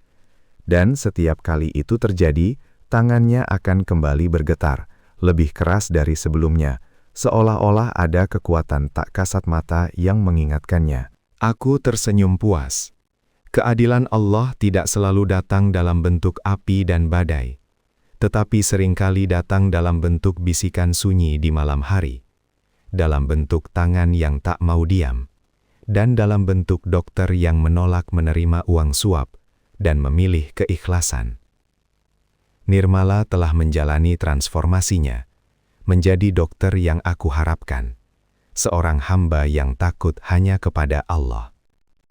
Dan setiap kali itu terjadi, tangannya akan kembali bergetar, lebih keras dari sebelumnya, seolah-olah ada kekuatan tak kasat mata yang mengingatkannya. Aku tersenyum puas. Keadilan Allah tidak selalu datang dalam bentuk api dan badai, tetapi seringkali datang dalam bentuk bisikan sunyi di malam hari, dalam bentuk tangan yang tak mau diam, dan dalam bentuk dokter yang menolak menerima uang suap dan memilih keikhlasan. Nirmala telah menjalani transformasinya, menjadi dokter yang aku harapkan, seorang hamba yang takut hanya kepada Allah.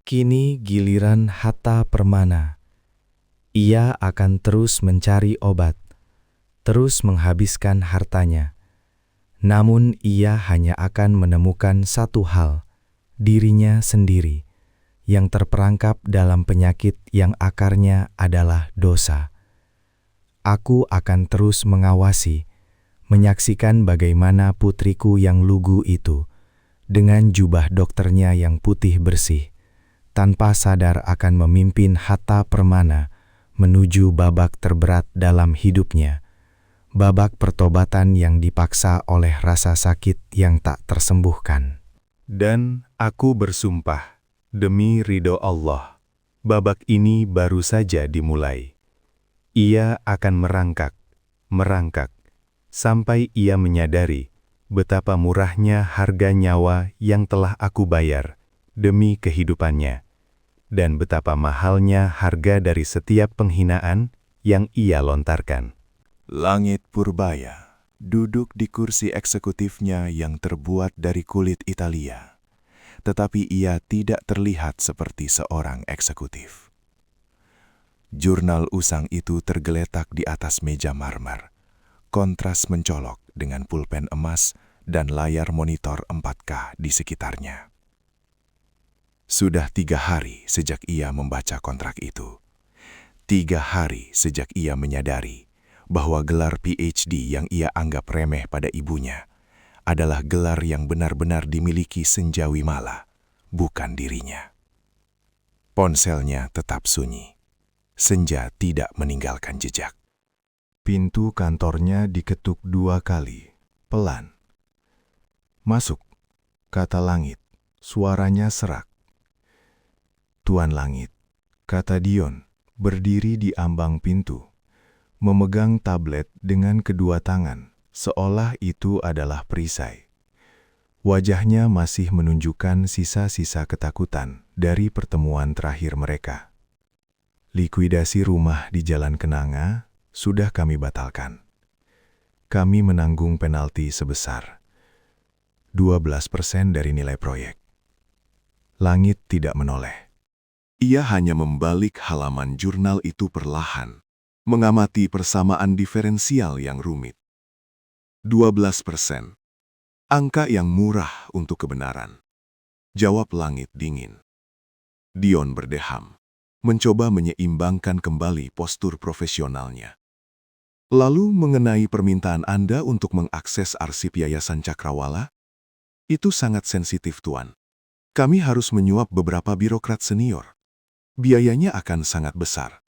Kini giliran Hatha Permana. Ia akan terus mencari obat, terus menghabiskan hartanya. Namun ia hanya akan menemukan satu hal, dirinya sendiri, yang terperangkap dalam penyakit yang akarnya adalah dosa. Aku akan terus mengawasi, menyaksikan bagaimana putriku yang lugu itu, dengan jubah dokternya yang putih bersih, tanpa sadar akan memimpin Hatha Permana menuju babak terberat dalam hidupnya, babak pertobatan yang dipaksa oleh rasa sakit yang tak tersembuhkan. Dan aku bersumpah, demi ridho Allah, babak ini baru saja dimulai. Ia akan merangkak, sampai ia menyadari betapa murahnya harga nyawa yang telah aku bayar demi kehidupannya, dan betapa mahalnya harga dari setiap penghinaan yang ia lontarkan. Langit Purbaya duduk di kursi eksekutifnya yang terbuat dari kulit Italia, tetapi ia tidak terlihat seperti seorang eksekutif. Jurnal usang itu tergeletak di atas meja marmer, kontras mencolok dengan pulpen emas dan layar monitor 4K di sekitarnya. Sudah 3 hari sejak ia membaca kontrak itu. 3 hari sejak ia menyadari bahwa gelar PhD yang ia anggap remeh pada ibunya adalah gelar yang benar-benar dimiliki Senjawi Mala, bukan dirinya. Ponselnya tetap sunyi. Senja tidak meninggalkan jejak. Pintu kantornya diketuk 2 kali, pelan. "Masuk," kata langit, suaranya serak. "Tuan Langit," kata Dion, berdiri di ambang pintu, memegang tablet dengan kedua tangan, seolah itu adalah perisai. Wajahnya masih menunjukkan sisa-sisa ketakutan dari pertemuan terakhir mereka. "Likuidasi rumah di Jalan Kenanga sudah kami batalkan. Kami menanggung penalti sebesar 12% dari nilai proyek." Langit tidak menoleh. Ia hanya membalik halaman jurnal itu perlahan, mengamati persamaan diferensial yang rumit. 12%. Angka yang murah untuk kebenaran. Jawab langit dingin. Dion berdeham, mencoba menyeimbangkan kembali postur profesionalnya. "Lalu mengenai permintaan Anda untuk mengakses arsip Yayasan Cakrawala? Itu sangat sensitif, Tuan. Kami harus menyuap beberapa birokrat senior. Biayanya akan sangat besar."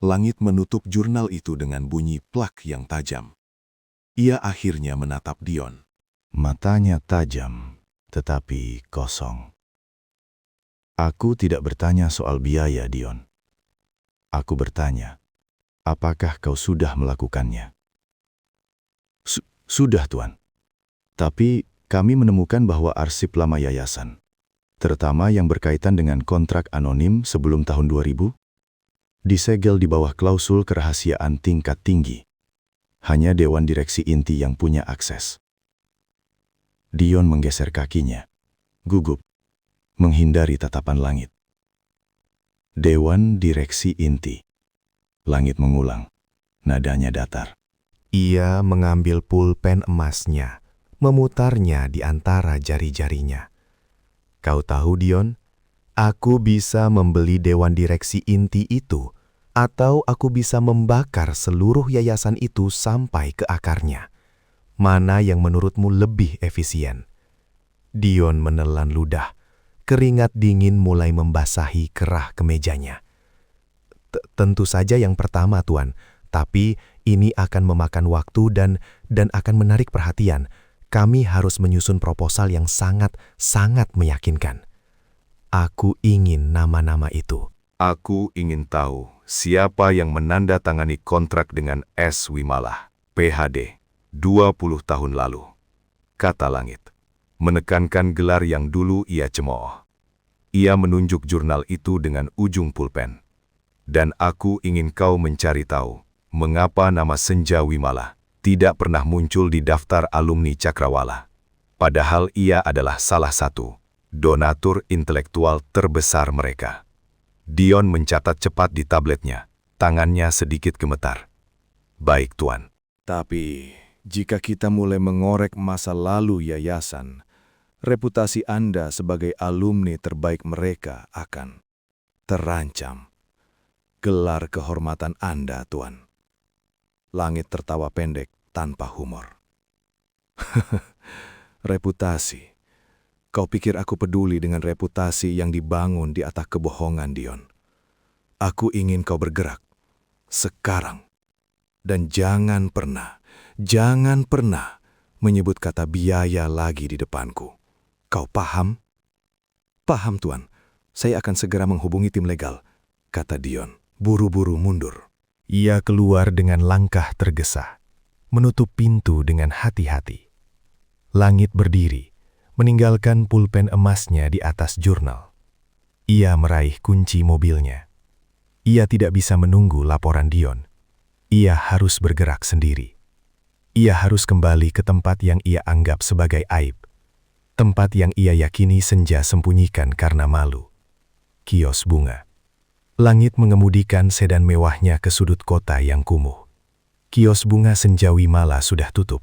Langit menutup jurnal itu dengan bunyi plak yang tajam. Ia akhirnya menatap Dion. Matanya tajam, tetapi kosong. "Aku tidak bertanya soal biaya, Dion. Aku bertanya, apakah kau sudah melakukannya?" Sudah, Tuan. Tapi Kami menemukan bahwa arsip lama yayasan, terutama yang berkaitan dengan kontrak anonim sebelum tahun 2000, disegel di bawah klausul kerahasiaan tingkat tinggi. Hanya Dewan Direksi inti yang punya akses. Dion menggeser kakinya, gugup, menghindari tatapan Langit. Dewan Direksi inti. Langit mengulang, nadanya datar. Ia mengambil pulpen emasnya, memutarnya di antara jari-jarinya. Kau tahu, Dion, aku bisa membeli Dewan Direksi inti itu, atau aku bisa membakar seluruh yayasan itu sampai ke akarnya. Mana yang menurutmu lebih efisien? Dion menelan ludah. Keringat dingin mulai membasahi kerah kemejanya. Tentu saja yang pertama, Tuan. Tapi ini akan memakan waktu dan akan menarik perhatian. Kami harus menyusun proposal yang sangat meyakinkan. Aku ingin nama-nama itu. Aku ingin tahu siapa yang menandatangani kontrak dengan S. Wimalah, PhD, 20 tahun lalu. Kata Langit, menekankan gelar yang dulu ia cemooh. Ia menunjuk jurnal itu dengan ujung pulpen. Dan aku ingin kau mencari tahu, mengapa nama Senja Wimalah tidak pernah muncul di daftar alumni Cakrawala. Padahal ia adalah salah satu donatur intelektual terbesar mereka. Dion mencatat cepat di tabletnya, tangannya sedikit gemetar. Baik, Tuan. Tapi, jika kita mulai mengorek masa lalu yayasan, reputasi Anda sebagai alumni terbaik mereka akan terancam. Gelar kehormatan Anda, Tuan. Langit tertawa pendek tanpa humor. Reputasi. Kau pikir aku peduli dengan reputasi yang dibangun di atas kebohongan, Dion? Aku ingin kau bergerak. Sekarang. Dan jangan pernah menyebut kata biaya lagi di depanku. Kau paham? Paham, Tuan. Saya akan segera menghubungi tim legal, kata Dion, buru-buru mundur. Ia keluar dengan langkah tergesa, menutup pintu dengan hati-hati. Langit berdiri, meninggalkan pulpen emasnya di atas jurnal. Ia meraih kunci mobilnya. Ia tidak bisa menunggu laporan Dion. Ia harus bergerak sendiri. Ia harus kembali ke tempat yang ia anggap sebagai aib. Tempat yang ia yakini Senja sembunyikan karena malu. Kios bunga. Langit mengemudikan sedan mewahnya ke sudut kota yang kumuh. Kios bunga Senja Wimalah sudah tutup.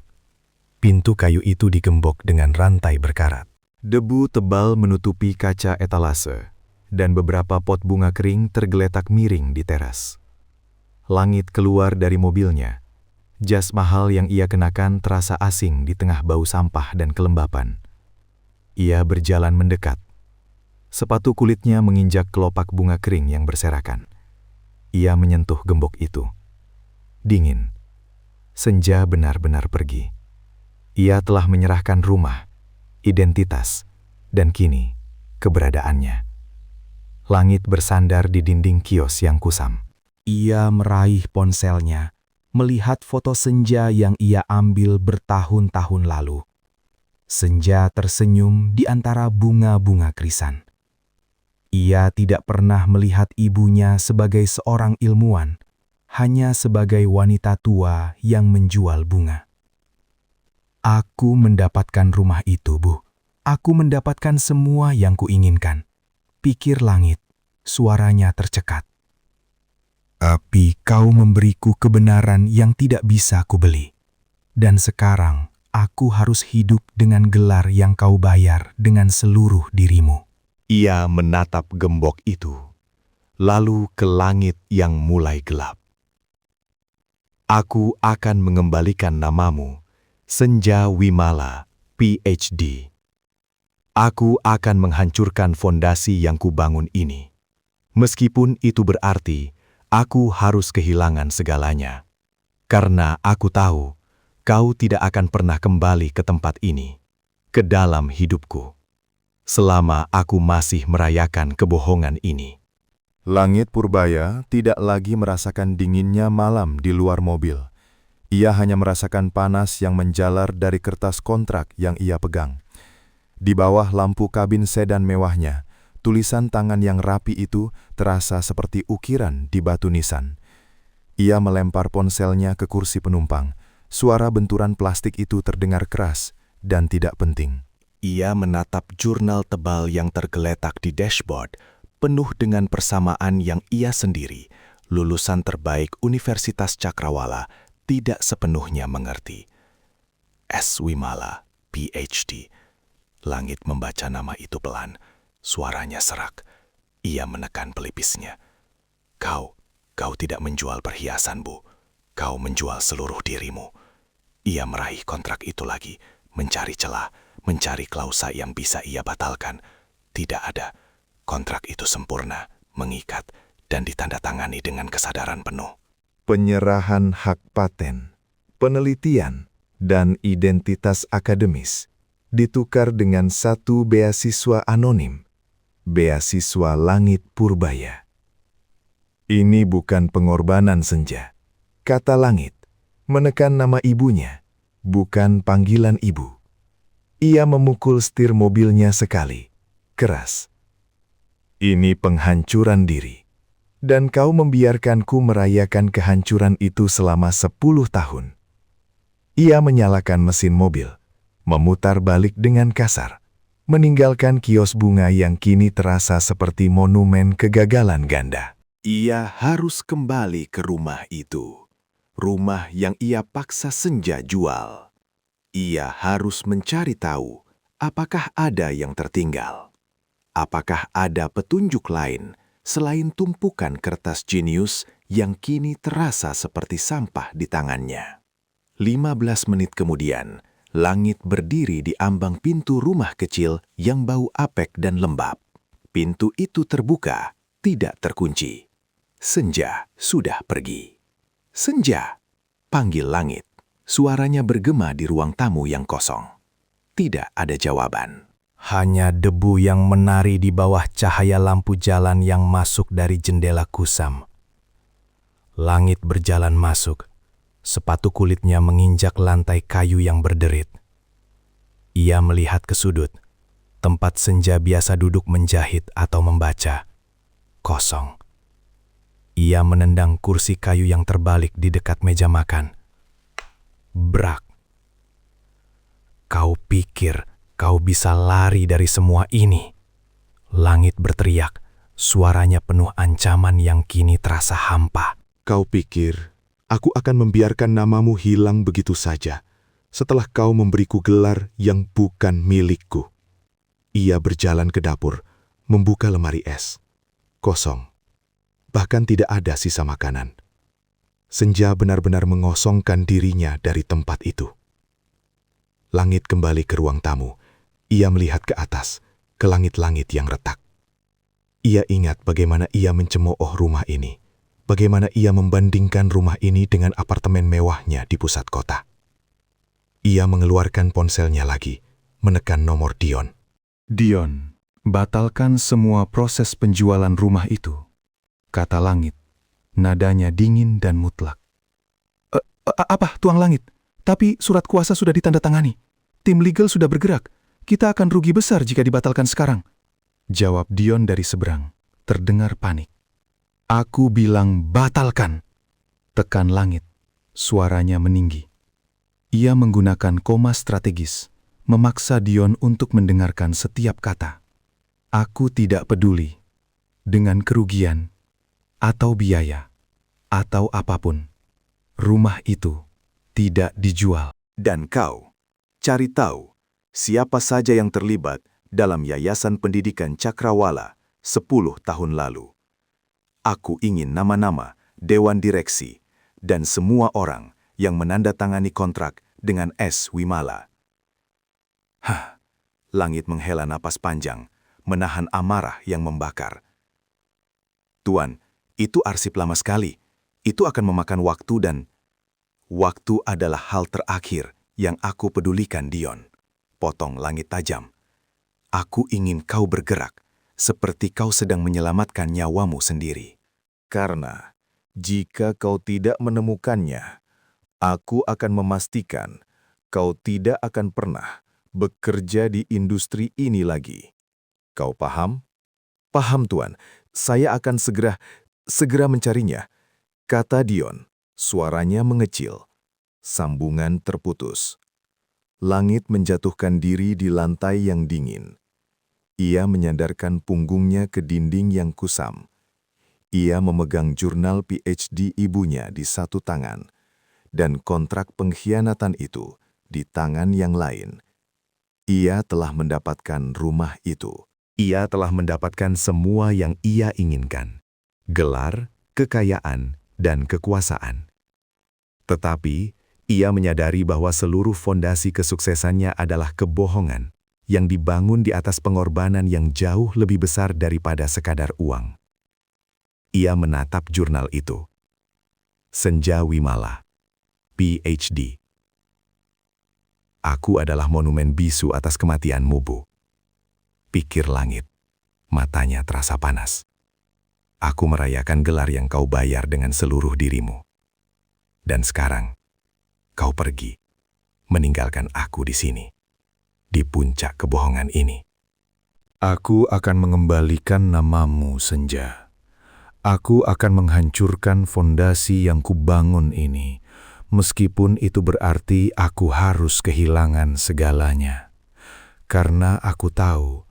Pintu kayu itu digembok dengan rantai berkarat. Debu tebal menutupi kaca etalase, dan beberapa pot bunga kering tergeletak miring di teras. Langit keluar dari mobilnya. Jas mahal yang ia kenakan terasa asing di tengah bau sampah dan kelembapan. Ia berjalan mendekat. Sepatu kulitnya menginjak kelopak bunga kering yang berserakan. Ia menyentuh gembok itu. Dingin. Senja benar-benar pergi. Ia telah menyerahkan rumah, identitas, dan kini keberadaannya. Langit bersandar di dinding kios yang kusam. Ia meraih ponselnya, melihat foto Senja yang ia ambil bertahun-tahun lalu. Senja tersenyum di antara bunga-bunga krisan. Ia tidak pernah melihat ibunya sebagai seorang ilmuwan, hanya sebagai wanita tua yang menjual bunga. Aku mendapatkan rumah itu, Bu. Aku mendapatkan semua yang kuinginkan. Pikir Langit, suaranya tercekat. Tapi kau memberiku kebenaran yang tidak bisa kubeli. Dan sekarang aku harus hidup dengan gelar yang kau bayar dengan seluruh dirimu. Ia menatap gembok itu, lalu ke langit yang mulai gelap. Aku akan mengembalikan namamu, Senja Wimalah, PhD. Aku akan menghancurkan fondasi yang kubangun ini. Meskipun itu berarti aku harus kehilangan segalanya. Karena aku tahu, kau tidak akan pernah kembali ke tempat ini, ke dalam hidupku, selama aku masih merayakan kebohongan ini. Langit Purbaya tidak lagi merasakan dinginnya malam di luar mobil. Ia hanya merasakan panas yang menjalar dari kertas kontrak yang ia pegang. Di bawah lampu kabin sedan mewahnya, tulisan tangan yang rapi itu terasa seperti ukiran di batu nisan. Ia melempar ponselnya ke kursi penumpang. Suara benturan plastik itu terdengar keras dan tidak penting. Ia menatap jurnal tebal yang tergeletak di dashboard, penuh dengan persamaan yang ia sendiri, lulusan terbaik Universitas Cakrawala, tidak sepenuhnya mengerti. S. Wimala, PhD. Langit membaca nama itu pelan, suaranya serak. Ia menekan pelipisnya. Kau tidak menjual perhiasan, Bu. Kau menjual seluruh dirimu. Ia meraih kontrak itu lagi, mencari celah, mencari klausa yang bisa ia batalkan. Tidak ada. Kontrak itu sempurna, mengikat, dan ditandatangani dengan kesadaran penuh. Penyerahan hak paten, penelitian, dan identitas akademis ditukar dengan satu beasiswa anonim, beasiswa Langit Purbaya. Ini bukan pengorbanan senja, kata Langit, menekan nama ibunya, bukan panggilan ibu. Ia memukul setir mobilnya sekali, keras. Ini penghancuran diri. Dan kau membiarkanku merayakan kehancuran itu selama 10 tahun. Ia menyalakan mesin mobil, memutar balik dengan kasar, meninggalkan kios bunga yang kini terasa seperti monumen kegagalan ganda. Ia harus kembali ke rumah itu. Rumah yang ia paksa senja jual. Ia harus mencari tahu apakah ada yang tertinggal. Apakah ada petunjuk lain selain tumpukan kertas jenius yang kini terasa seperti sampah di tangannya. 15 menit kemudian, Langit berdiri di ambang pintu rumah kecil yang bau apek dan lembab. Pintu itu terbuka, tidak terkunci. Senja sudah pergi. Senja, panggil Langit. Suaranya bergema di ruang tamu yang kosong. Tidak ada jawaban. Hanya debu yang menari di bawah cahaya lampu jalan yang masuk dari jendela kusam. Langit berjalan masuk, sepatu kulitnya menginjak lantai kayu yang berderit. Ia melihat ke sudut, tempat senja biasa duduk menjahit atau membaca. Kosong. Ia menendang kursi kayu yang terbalik di dekat meja makan. Brak. Kau pikir kau bisa lari dari semua ini? Langit berteriak, suaranya penuh ancaman yang kini terasa hampa. Kau pikir aku akan membiarkan namamu hilang begitu saja setelah kau memberiku gelar yang bukan milikku? Ia berjalan ke dapur, membuka lemari es. Kosong. Bahkan tidak ada sisa makanan. Senja benar-benar mengosongkan dirinya dari tempat itu. Langit kembali ke ruang tamu. Ia melihat ke atas, ke langit-langit yang retak. Ia ingat bagaimana ia mencemooh rumah ini, bagaimana ia membandingkan rumah ini dengan apartemen mewahnya di pusat kota. Ia mengeluarkan ponselnya lagi, menekan nomor Dion. Dion, batalkan semua proses penjualan rumah itu, kata Langit. Nadanya dingin dan mutlak. Apa, Tuang Langit? Tapi surat kuasa sudah ditandatangani. Tim legal sudah bergerak. Kita akan rugi besar jika dibatalkan sekarang. Jawab Dion dari seberang, terdengar panik. Aku bilang batalkan. Tekan Langit, suaranya meninggi. Ia menggunakan koma strategis, memaksa Dion untuk mendengarkan setiap kata. Aku tidak peduli dengan kerugian atau biaya atau apapun. Rumah itu tidak dijual. Dan kau, cari tahu siapa saja yang terlibat dalam Yayasan Pendidikan Cakrawala 10 tahun lalu. Aku ingin nama-nama Dewan Direksi dan semua orang yang menandatangani kontrak dengan S. Wimala. Langit menghela napas panjang, menahan amarah yang membakar. Tuan, itu arsip lama sekali. Itu akan memakan waktu dan waktu adalah hal terakhir yang aku pedulikan, Dion. Potong Langit tajam. Aku ingin kau bergerak seperti kau sedang menyelamatkan nyawamu sendiri. Karena jika kau tidak menemukannya, Aku akan memastikan kau tidak akan pernah bekerja di industri ini lagi. Kau paham? Paham, Tuan. Saya akan segera mencarinya, kata Dion. Suaranya mengecil. Sambungan terputus. Langit menjatuhkan diri di lantai yang dingin. Ia menyandarkan punggungnya ke dinding yang kusam. Ia memegang jurnal PhD ibunya di satu tangan, dan kontrak pengkhianatan itu di tangan yang lain. Ia telah mendapatkan rumah itu. Ia telah mendapatkan semua yang ia inginkan. Gelar, kekayaan, dan kekuasaan. Tetapi, ia menyadari bahwa seluruh fondasi kesuksesannya adalah kebohongan yang dibangun di atas pengorbanan yang jauh lebih besar daripada sekadar uang. Ia menatap jurnal itu. Senja Wimala, PhD. Aku adalah monumen bisu atas kematianmu, Bu. Pikir Langit. Matanya terasa panas. Aku merayakan gelar yang kau bayar dengan seluruh dirimu. Dan sekarang, kau pergi, meninggalkan aku di sini, di puncak kebohongan ini. Aku akan mengembalikan namamu, Senja. Aku akan menghancurkan fondasi yang kubangun ini, meskipun itu berarti aku harus kehilangan segalanya. Karena aku tahu,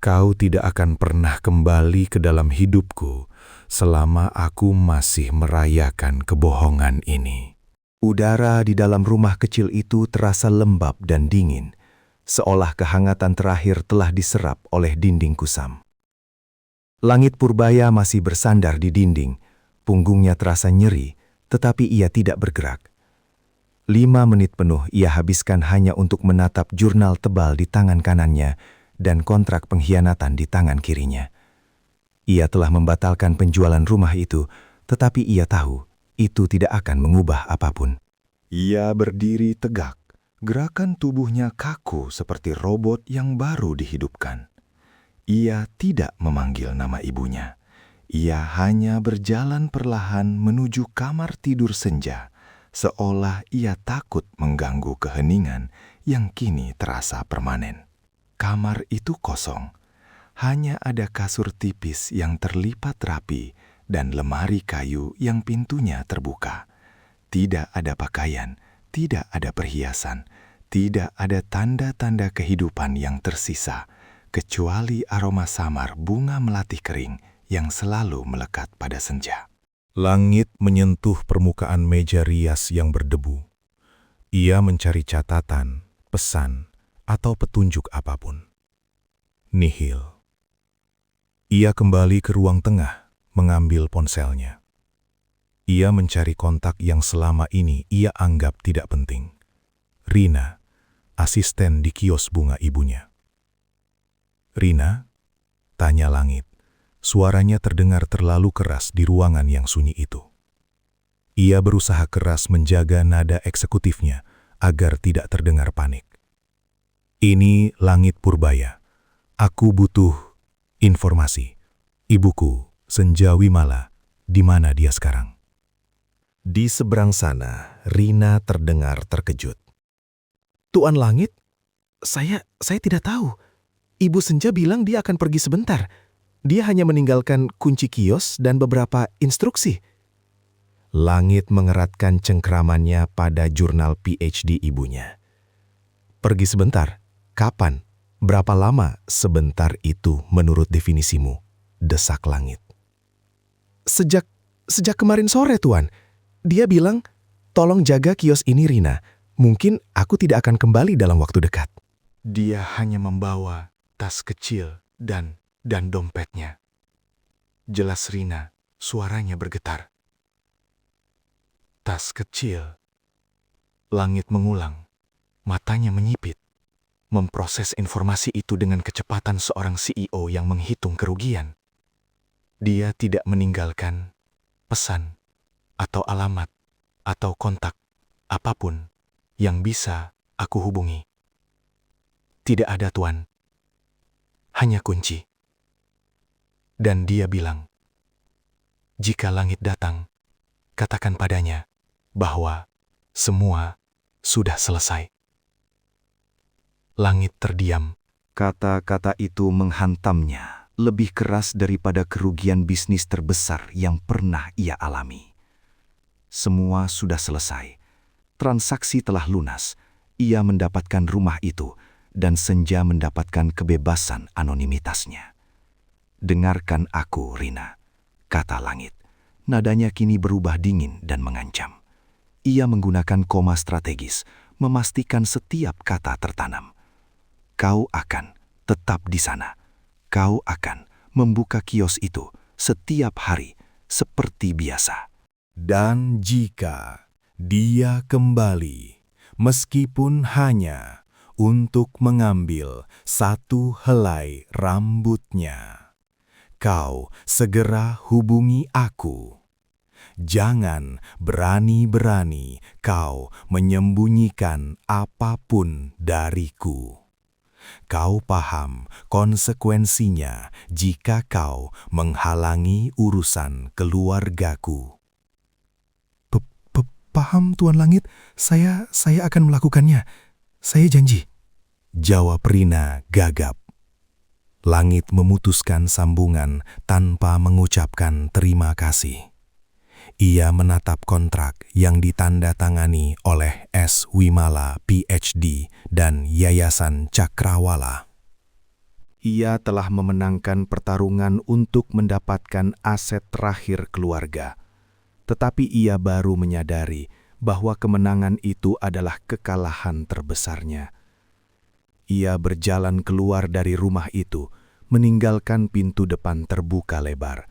kau tidak akan pernah kembali ke dalam hidupku selama aku masih merayakan kebohongan ini. Udara di dalam rumah kecil itu terasa lembab dan dingin, seolah kehangatan terakhir telah diserap oleh dinding kusam. Langit Purbaya masih bersandar di dinding, punggungnya terasa nyeri, tetapi ia tidak bergerak. 5 menit penuh ia habiskan hanya untuk menatap jurnal tebal di tangan kanannya dan kontrak pengkhianatan di tangan kirinya. Ia telah membatalkan penjualan rumah itu, tetapi ia tahu itu tidak akan mengubah apapun. Ia berdiri tegak, gerakan tubuhnya kaku seperti robot yang baru dihidupkan. Ia tidak memanggil nama ibunya. Ia hanya berjalan perlahan menuju kamar tidur Senja, seolah ia takut mengganggu keheningan yang kini terasa permanen. Kamar itu kosong. Hanya ada kasur tipis yang terlipat rapi dan lemari kayu yang pintunya terbuka. Tidak ada pakaian, tidak ada perhiasan, tidak ada tanda-tanda kehidupan yang tersisa, kecuali aroma samar bunga melati kering yang selalu melekat pada Senja. Langit menyentuh permukaan meja rias yang berdebu. Ia mencari catatan, pesan, atau petunjuk apapun. Nihil. Ia kembali ke ruang tengah, mengambil ponselnya. Ia mencari kontak yang selama ini ia anggap tidak penting. Rina, asisten di kios bunga ibunya. "Rina?" tanya Langit. Suaranya terdengar terlalu keras di ruangan yang sunyi itu. Ia berusaha keras menjaga nada eksekutifnya agar tidak terdengar panik. "Ini Langit Purbaya. Aku butuh informasi. Ibuku, Senja Wimala, di mana dia sekarang?" Di seberang sana, Rina terdengar terkejut. Tuan Langit, saya tidak tahu. Ibu Senja bilang dia akan pergi sebentar. Dia hanya meninggalkan kunci kios dan beberapa instruksi. Langit mengeratkan cengkramannya pada jurnal PhD ibunya. Pergi sebentar? Kapan? Berapa lama sebentar itu menurut definisimu? Desak Langit. Sejak kemarin sore, Tuan. Dia bilang, tolong jaga kios ini, Rina. Mungkin aku tidak akan kembali dalam waktu dekat. Dia hanya membawa tas kecil dan dompetnya. Jelas Rina, suaranya bergetar. Tas kecil. Langit mengulang, matanya menyipit. Memproses informasi itu dengan kecepatan seorang CEO yang menghitung kerugian. Dia tidak meninggalkan pesan atau alamat atau kontak apapun yang bisa aku hubungi. Tidak ada, Tuan. Hanya kunci. Dan dia bilang, jika Langit datang, katakan padanya bahwa Semua sudah selesai. Langit terdiam. Kata-kata itu menghantamnya lebih keras daripada kerugian bisnis terbesar yang pernah ia alami. Semua sudah selesai. Transaksi telah lunas. Ia mendapatkan rumah itu dan Senja mendapatkan kebebasan anonimitasnya. "Dengarkan aku, Rina," kata langit. Nadanya kini berubah dingin dan mengancam. Ia menggunakan koma strategis, memastikan setiap kata tertanam. "Kau akan tetap di sana. Kau akan membuka kios itu setiap hari seperti biasa." Dan jika dia kembali, meskipun hanya untuk mengambil satu helai rambutnya, kau segera hubungi aku. Jangan berani-berani kau menyembunyikan apapun dariku. Kau paham konsekuensinya jika kau menghalangi urusan keluargaku. Paham, Tuan Langit. Saya akan melakukannya. Saya janji. Jawab Rina gagap. Langit memutuskan sambungan tanpa mengucapkan terima kasih. Ia menatap kontrak yang ditandatangani oleh S. Wimala, PhD, dan Yayasan Cakrawala. Ia telah memenangkan pertarungan untuk mendapatkan aset terakhir keluarga. Tetapi ia baru menyadari bahwa kemenangan itu adalah kekalahan terbesarnya. Ia berjalan keluar dari rumah itu, meninggalkan pintu depan terbuka lebar.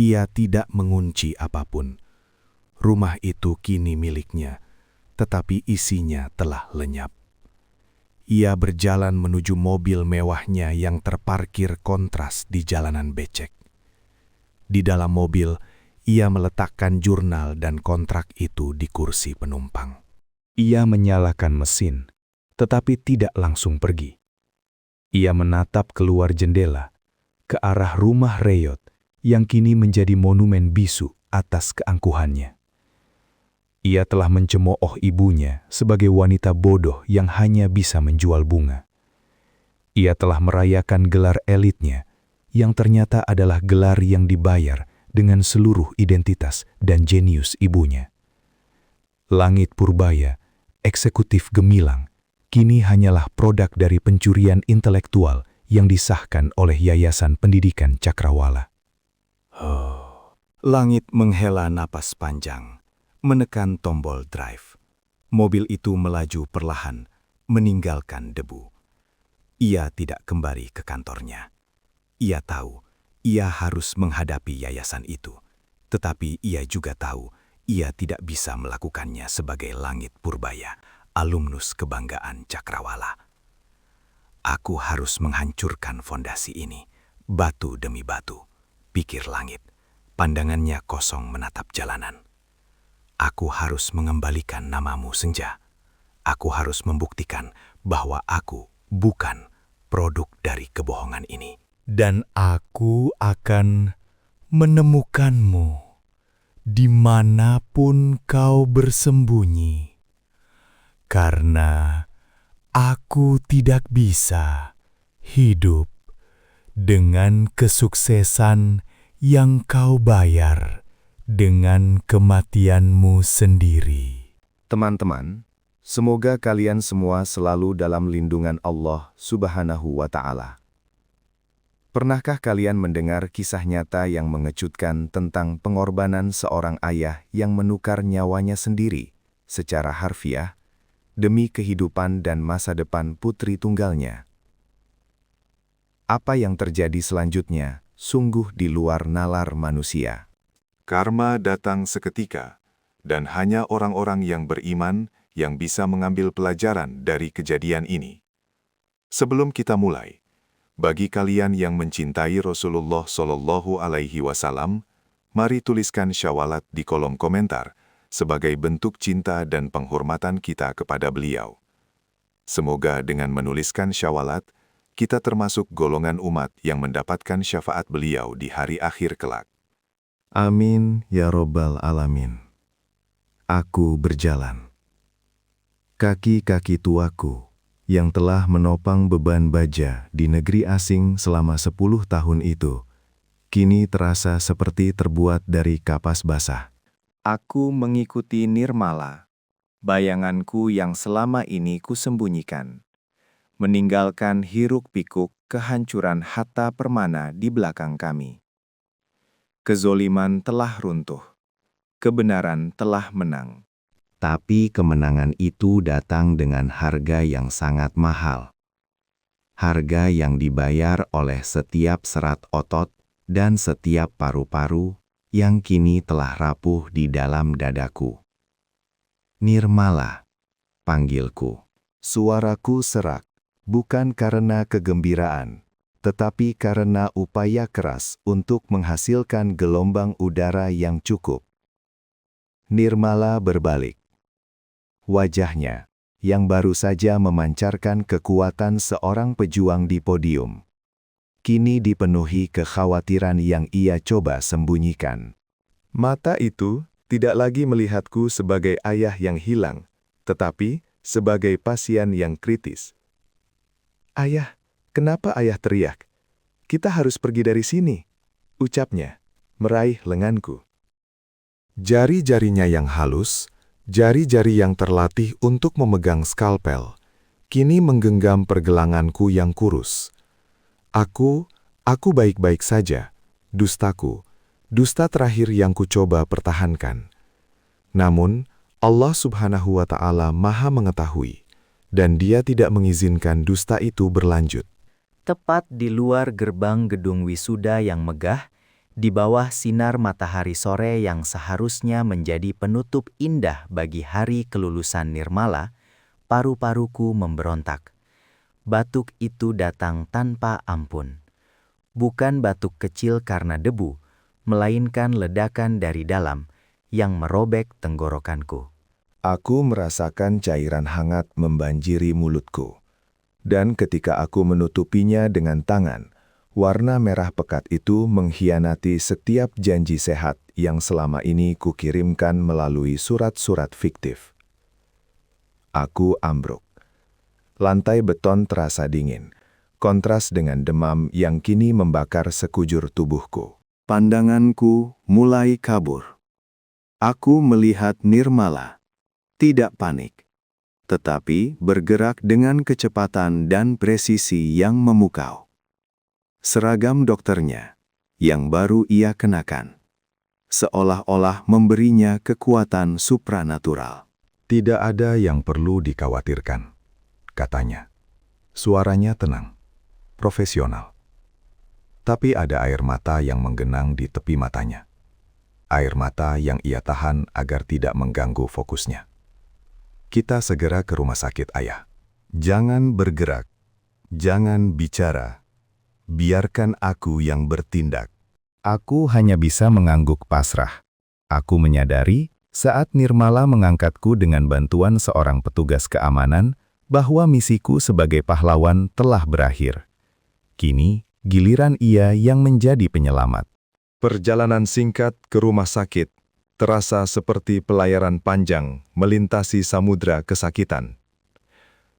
Ia tidak mengunci apapun. Rumah itu kini miliknya, tetapi isinya telah lenyap. Ia berjalan menuju mobil mewahnya yang terparkir kontras di jalanan becek. Di dalam mobil, ia meletakkan jurnal dan kontrak itu di kursi penumpang. Ia menyalakan mesin, tetapi tidak langsung pergi. Ia menatap keluar jendela, ke arah rumah Reyot yang kini menjadi monumen bisu atas keangkuhannya. Ia telah mencemooh ibunya sebagai wanita bodoh yang hanya bisa menjual bunga. Ia telah merayakan gelar elitnya, yang ternyata adalah gelar yang dibayar dengan seluruh identitas dan jenius ibunya. Langit Purbaya, eksekutif gemilang, kini hanyalah produk dari pencurian intelektual yang disahkan oleh Yayasan Pendidikan Cakrawala. Langit menghela napas panjang, menekan tombol drive. Mobil itu melaju perlahan, meninggalkan debu. Ia tidak kembali ke kantornya. Ia tahu ia harus menghadapi yayasan itu, tetapi ia juga tahu ia tidak bisa melakukannya sebagai Langit Purbaya, alumnus kebanggaan Cakrawala. "Aku harus menghancurkan fondasi ini, batu demi batu," pikir Langit. Pandangannya kosong menatap jalanan. "Aku harus mengembalikan namamu, Senja. Aku harus membuktikan bahwa aku bukan produk dari kebohongan ini. Dan aku akan menemukanmu dimanapun kau bersembunyi, karena aku tidak bisa hidup dengan kesuksesan yang kau bayar dengan kematianmu sendiri." Teman-teman, semoga kalian semua selalu dalam lindungan Allah Subhanahu wa Ta'ala. Pernahkah kalian mendengar kisah nyata yang mengejutkan tentang pengorbanan seorang ayah yang menukar nyawanya sendiri secara harfiah demi kehidupan dan masa depan putri tunggalnya? Apa yang terjadi selanjutnya sungguh di luar nalar manusia. Karma datang seketika, dan hanya orang-orang yang beriman yang bisa mengambil pelajaran dari kejadian ini. Sebelum kita mulai, bagi kalian yang mencintai Rasulullah Shallallahu Alaihi Wasallam, mari tuliskan syawalat di kolom komentar sebagai bentuk cinta dan penghormatan kita kepada beliau. Semoga dengan menuliskan syawalat, kita termasuk golongan umat yang mendapatkan syafaat beliau di hari akhir kelak. Amin ya Robbal Alamin. Aku berjalan Kaki-kaki tuaku yang telah menopang beban baja di negeri asing selama 10 tahun itu, kini terasa seperti terbuat dari kapas basah. Aku mengikuti Nirmala, bayanganku yang selama ini kusembunyikan, meninggalkan hiruk-pikuk kehancuran Hatta Permana di belakang kami. Kezoliman telah runtuh, kebenaran telah menang. Tapi kemenangan itu datang dengan harga yang sangat mahal. Harga yang dibayar oleh setiap serat otot dan setiap paru-paru yang kini telah rapuh di dalam dadaku. Nirmala, panggilku. Suaraku serak, bukan karena kegembiraan, tetapi karena upaya keras untuk menghasilkan gelombang udara yang cukup. Nirmala berbalik. Wajahnya, yang baru saja memancarkan kekuatan seorang pejuang di podium, kini dipenuhi kekhawatiran yang ia coba sembunyikan. Mata itu tidak lagi melihatku sebagai ayah yang hilang, tetapi sebagai pasien yang kritis. "Ayah, kenapa ayah teriak? Kita harus pergi dari sini," ucapnya, meraih lenganku. Jari-jarinya yang halus, jari-jari yang terlatih untuk memegang skalpel, kini menggenggam pergelanganku yang kurus. Aku baik-baik saja, dustaku, dusta terakhir yang kucoba pertahankan. Namun, Allah Subhanahu wa Ta'ala Maha Mengetahui, dan Dia tidak mengizinkan dusta itu berlanjut. Tepat di luar gerbang gedung wisuda yang megah, di bawah sinar matahari sore yang seharusnya menjadi penutup indah bagi hari kelulusan Nirmala, paru-paruku memberontak. Batuk itu datang tanpa ampun. Bukan batuk kecil karena debu, melainkan ledakan dari dalam yang merobek tenggorokanku. Aku merasakan cairan hangat membanjiri mulutku. Dan ketika aku menutupinya dengan tangan, warna merah pekat itu mengkhianati setiap janji sehat yang selama ini kukirimkan melalui surat-surat fiktif. Aku ambruk. Lantai beton terasa dingin, kontras dengan demam yang kini membakar sekujur tubuhku. Pandanganku mulai kabur. Aku melihat Nirmala, tidak panik, tetapi bergerak dengan kecepatan dan presisi yang memukau. Seragam dokternya, yang baru ia kenakan, seolah-olah memberinya kekuatan supranatural. Tidak ada yang perlu dikhawatirkan, katanya. Suaranya tenang, profesional. Tapi ada air mata yang menggenang di tepi matanya. Air mata yang ia tahan agar tidak mengganggu fokusnya. Kita segera ke rumah sakit, Ayah. Jangan bergerak, jangan bicara. Biarkan aku yang bertindak. Aku hanya bisa mengangguk pasrah. Aku menyadari saat Nirmala mengangkatku dengan bantuan seorang petugas keamanan bahwa misiku sebagai pahlawan telah berakhir. Kini, giliran ia yang menjadi penyelamat. Perjalanan singkat ke rumah sakit terasa seperti pelayaran panjang melintasi samudra kesakitan.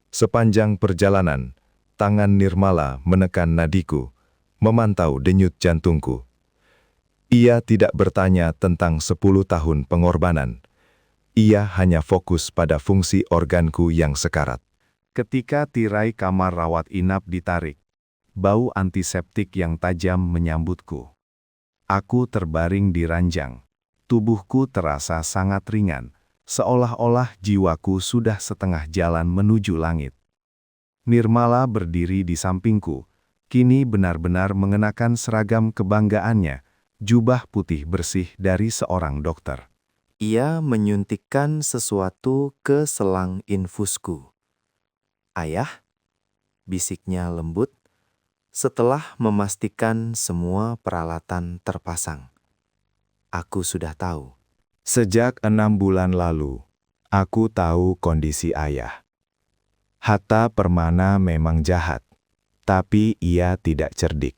Sepanjang perjalanan, tangan Nirmala menekan nadiku, memantau denyut jantungku. Ia tidak bertanya tentang 10 tahun pengorbanan. Ia hanya fokus pada fungsi organku yang sekarat. Ketika tirai kamar rawat inap ditarik, bau antiseptik yang tajam menyambutku. Aku terbaring di ranjang. Tubuhku terasa sangat ringan, seolah-olah jiwaku sudah setengah jalan menuju langit. Nirmala berdiri di sampingku, kini benar-benar mengenakan seragam kebanggaannya, jubah putih bersih dari seorang dokter. Ia menyuntikkan sesuatu ke selang infusku. "Ayah," bisiknya lembut, setelah memastikan semua peralatan terpasang. "Aku sudah tahu." Sejak 6 bulan lalu, aku tahu kondisi ayah. Hatta Permana memang jahat, tapi ia tidak cerdik.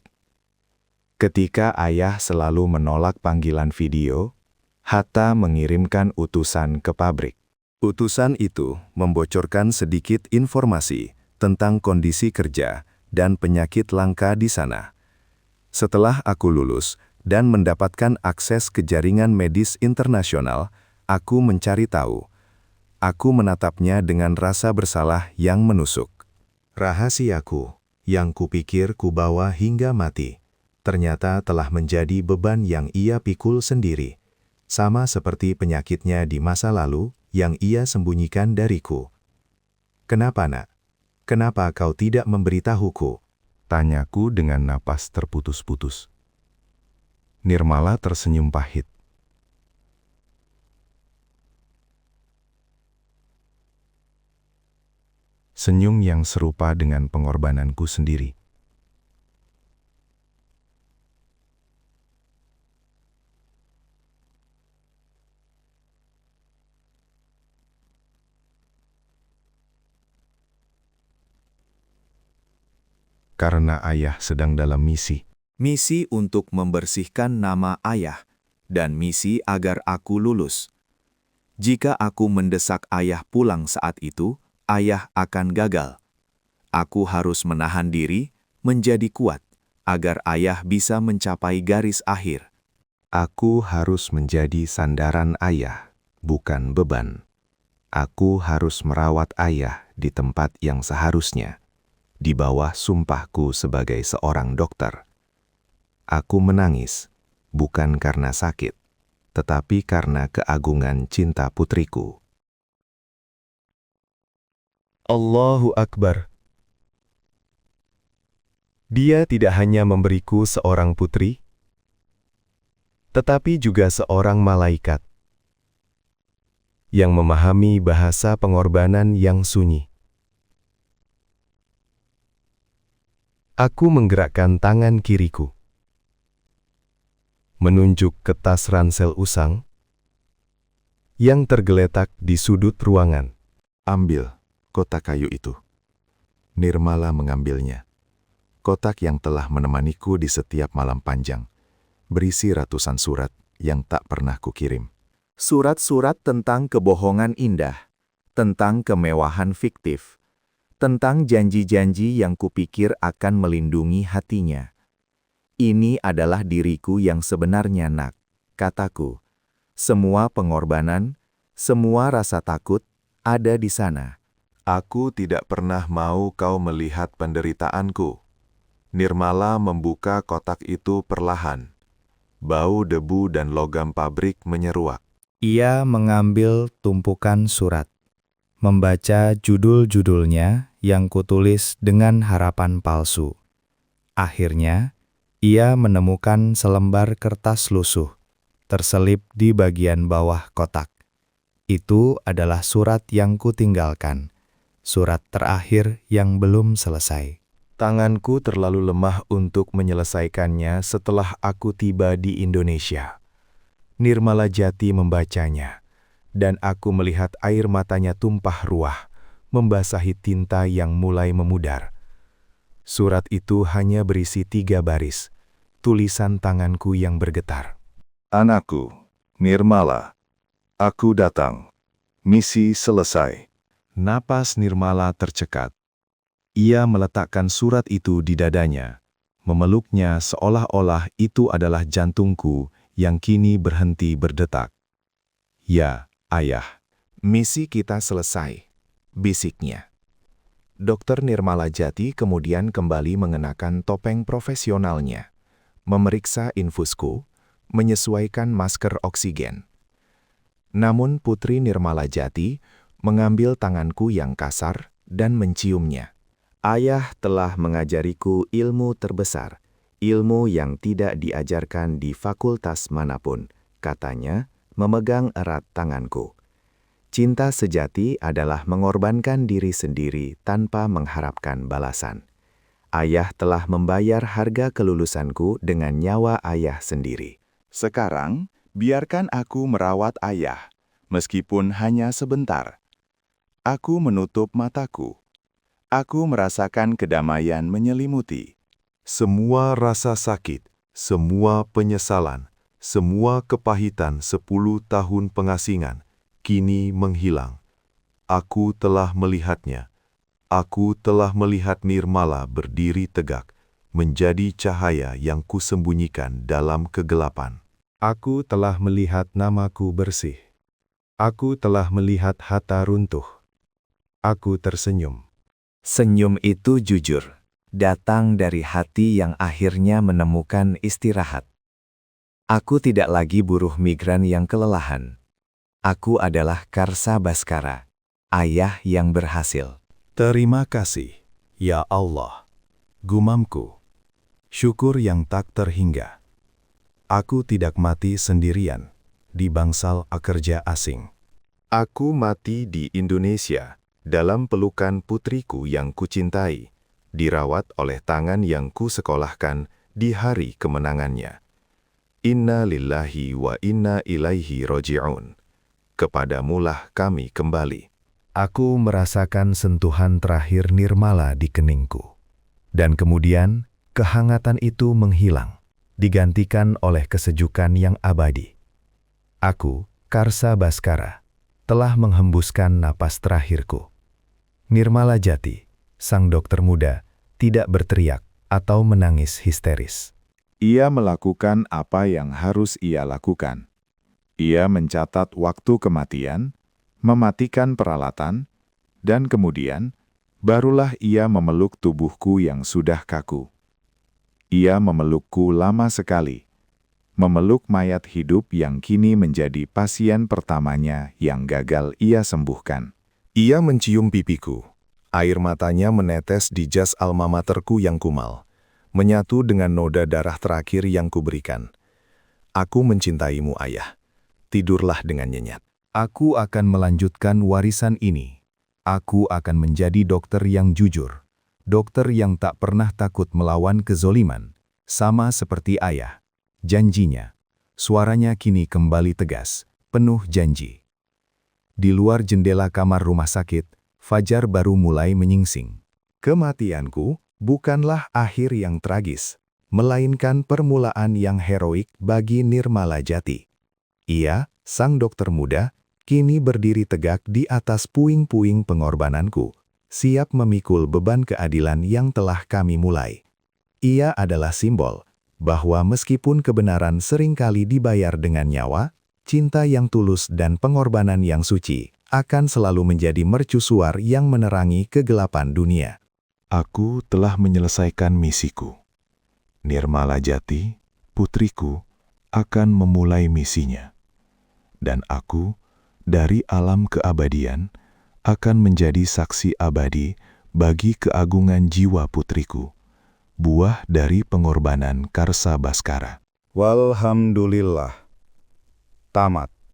Ketika ayah selalu menolak panggilan video, Hatta mengirimkan utusan ke pabrik. Utusan itu membocorkan sedikit informasi tentang kondisi kerja dan penyakit langka di sana. Setelah aku lulus dan mendapatkan akses ke jaringan medis internasional, aku mencari tahu. Aku menatapnya dengan rasa bersalah yang menusuk. Rahasiaku, yang kupikir kubawa hingga mati, ternyata telah menjadi beban yang ia pikul sendiri, sama seperti penyakitnya di masa lalu yang ia sembunyikan dariku. Kenapa, Nak? Kenapa kau tidak memberitahuku? Tanyaku dengan napas terputus-putus. Nirmala tersenyum pahit. Senyum yang serupa dengan pengorbananku sendiri. Karena ayah sedang dalam misi. Misi untuk membersihkan nama ayah, dan misi agar aku lulus. Jika aku mendesak ayah pulang saat itu, ayah akan gagal. Aku harus menahan diri, menjadi kuat, agar ayah bisa mencapai garis akhir. Aku harus menjadi sandaran ayah, bukan beban. Aku harus merawat ayah di tempat yang seharusnya, di bawah sumpahku sebagai seorang dokter. Aku menangis, bukan karena sakit, tetapi karena keagungan cinta putriku. Allahu Akbar. Dia tidak hanya memberiku seorang putri, tetapi juga seorang malaikat yang memahami bahasa pengorbanan yang sunyi. Aku menggerakkan tangan kiriku, menunjuk ke tas ransel usang yang tergeletak di sudut ruangan. Ambil kotak kayu itu. Nirmala mengambilnya. Kotak yang telah menemaniku di setiap malam panjang, berisi ratusan surat yang tak pernah kukirim. Surat-surat tentang kebohongan indah, tentang kemewahan fiktif, tentang janji-janji yang kupikir akan melindungi hatinya. Ini adalah diriku yang sebenarnya, Nak, kataku. Semua pengorbanan, semua rasa takut ada di sana. Aku tidak pernah mau kau melihat penderitaanku. Nirmala membuka kotak itu perlahan. Bau debu dan logam pabrik menyeruak. Ia mengambil tumpukan surat, membaca judul-judulnya yang kutulis dengan harapan palsu. Akhirnya, ia menemukan selembar kertas lusuh, terselip di bagian bawah kotak. Itu adalah surat yang kutinggalkan, surat terakhir yang belum selesai. Tanganku terlalu lemah untuk menyelesaikannya setelah aku tiba di Indonesia. Nirmala Jati membacanya, dan aku melihat air matanya tumpah ruah, membasahi tinta yang mulai memudar. Surat itu hanya berisi 3 baris, tulisan tanganku yang bergetar. Anakku, Nirmala, aku datang. Misi selesai. Napas Nirmala tercekat. Ia meletakkan surat itu di dadanya, memeluknya seolah-olah itu adalah jantungku yang kini berhenti berdetak. Ya, ayah. Misi kita selesai, bisiknya. Dokter Nirmala Jati kemudian kembali mengenakan topeng profesionalnya, memeriksa infusku, menyesuaikan masker oksigen. Namun Putri Nirmala Jati mengambil tanganku yang kasar dan menciumnya. Ayah telah mengajariku ilmu terbesar, ilmu yang tidak diajarkan di fakultas manapun, katanya, memegang erat tanganku. Cinta sejati adalah mengorbankan diri sendiri tanpa mengharapkan balasan. Ayah telah membayar harga kelulusanku dengan nyawa ayah sendiri. Sekarang, biarkan aku merawat ayah, meskipun hanya sebentar. Aku menutup mataku. Aku merasakan kedamaian menyelimuti. Semua rasa sakit, semua penyesalan, semua kepahitan 10 tahun pengasingan, kini menghilang. Aku telah melihatnya. Aku telah melihat Nirmala berdiri tegak, menjadi cahaya yang kusembunyikan dalam kegelapan. Aku telah melihat namaku bersih. Aku telah melihat Hatta runtuh. Aku tersenyum. Senyum itu jujur, datang dari hati yang akhirnya menemukan istirahat. Aku tidak lagi buruh migran yang kelelahan. Aku adalah Karsa Baskara, ayah yang berhasil. Terima kasih, ya Allah. Gumamku. Syukur yang tak terhingga. Aku tidak mati sendirian di bangsal kerja asing. Aku mati di Indonesia, dalam pelukan putriku yang kucintai, dirawat oleh tangan yang kusekolahkan di hari kemenangannya. Inna lillahi wa inna ilaihi roji'un. Kepadamulah kami kembali. Aku merasakan sentuhan terakhir Nirmala di keningku. Dan kemudian, kehangatan itu menghilang, digantikan oleh kesejukan yang abadi. Aku, Karsa Baskara, telah menghembuskan napas terakhirku. Nirmala Jati, sang dokter muda, tidak berteriak atau menangis histeris. Ia melakukan apa yang harus ia lakukan. Ia mencatat waktu kematian, mematikan peralatan, dan kemudian barulah ia memeluk tubuhku yang sudah kaku. Ia memelukku lama sekali, memeluk mayat hidup yang kini menjadi pasien pertamanya yang gagal ia sembuhkan. Ia mencium pipiku. Air matanya menetes di jas alma materku yang kumal, menyatu dengan noda darah terakhir yang kuberikan. Aku mencintaimu, ayah. Tidurlah dengan nyenyak. Aku akan melanjutkan warisan ini. Aku akan menjadi dokter yang jujur. Dokter yang tak pernah takut melawan kezoliman. Sama seperti ayah. Janjinya. Suaranya kini kembali tegas, penuh janji. Di luar jendela kamar rumah sakit, fajar baru mulai menyingsing. Kematianku bukanlah akhir yang tragis, melainkan permulaan yang heroik bagi Nirmala Jati. Ia, sang dokter muda, kini berdiri tegak di atas puing-puing pengorbananku, siap memikul beban keadilan yang telah kami mulai. Ia adalah simbol bahwa meskipun kebenaran seringkali dibayar dengan nyawa, cinta yang tulus dan pengorbanan yang suci akan selalu menjadi mercusuar yang menerangi kegelapan dunia. Aku telah menyelesaikan misiku. Nirmala Jati, putriku, akan memulai misinya. Dan aku, dari alam keabadian, akan menjadi saksi abadi bagi keagungan jiwa putriku, buah dari pengorbanan Karsa Baskara. Walhamdulillah. Tamat.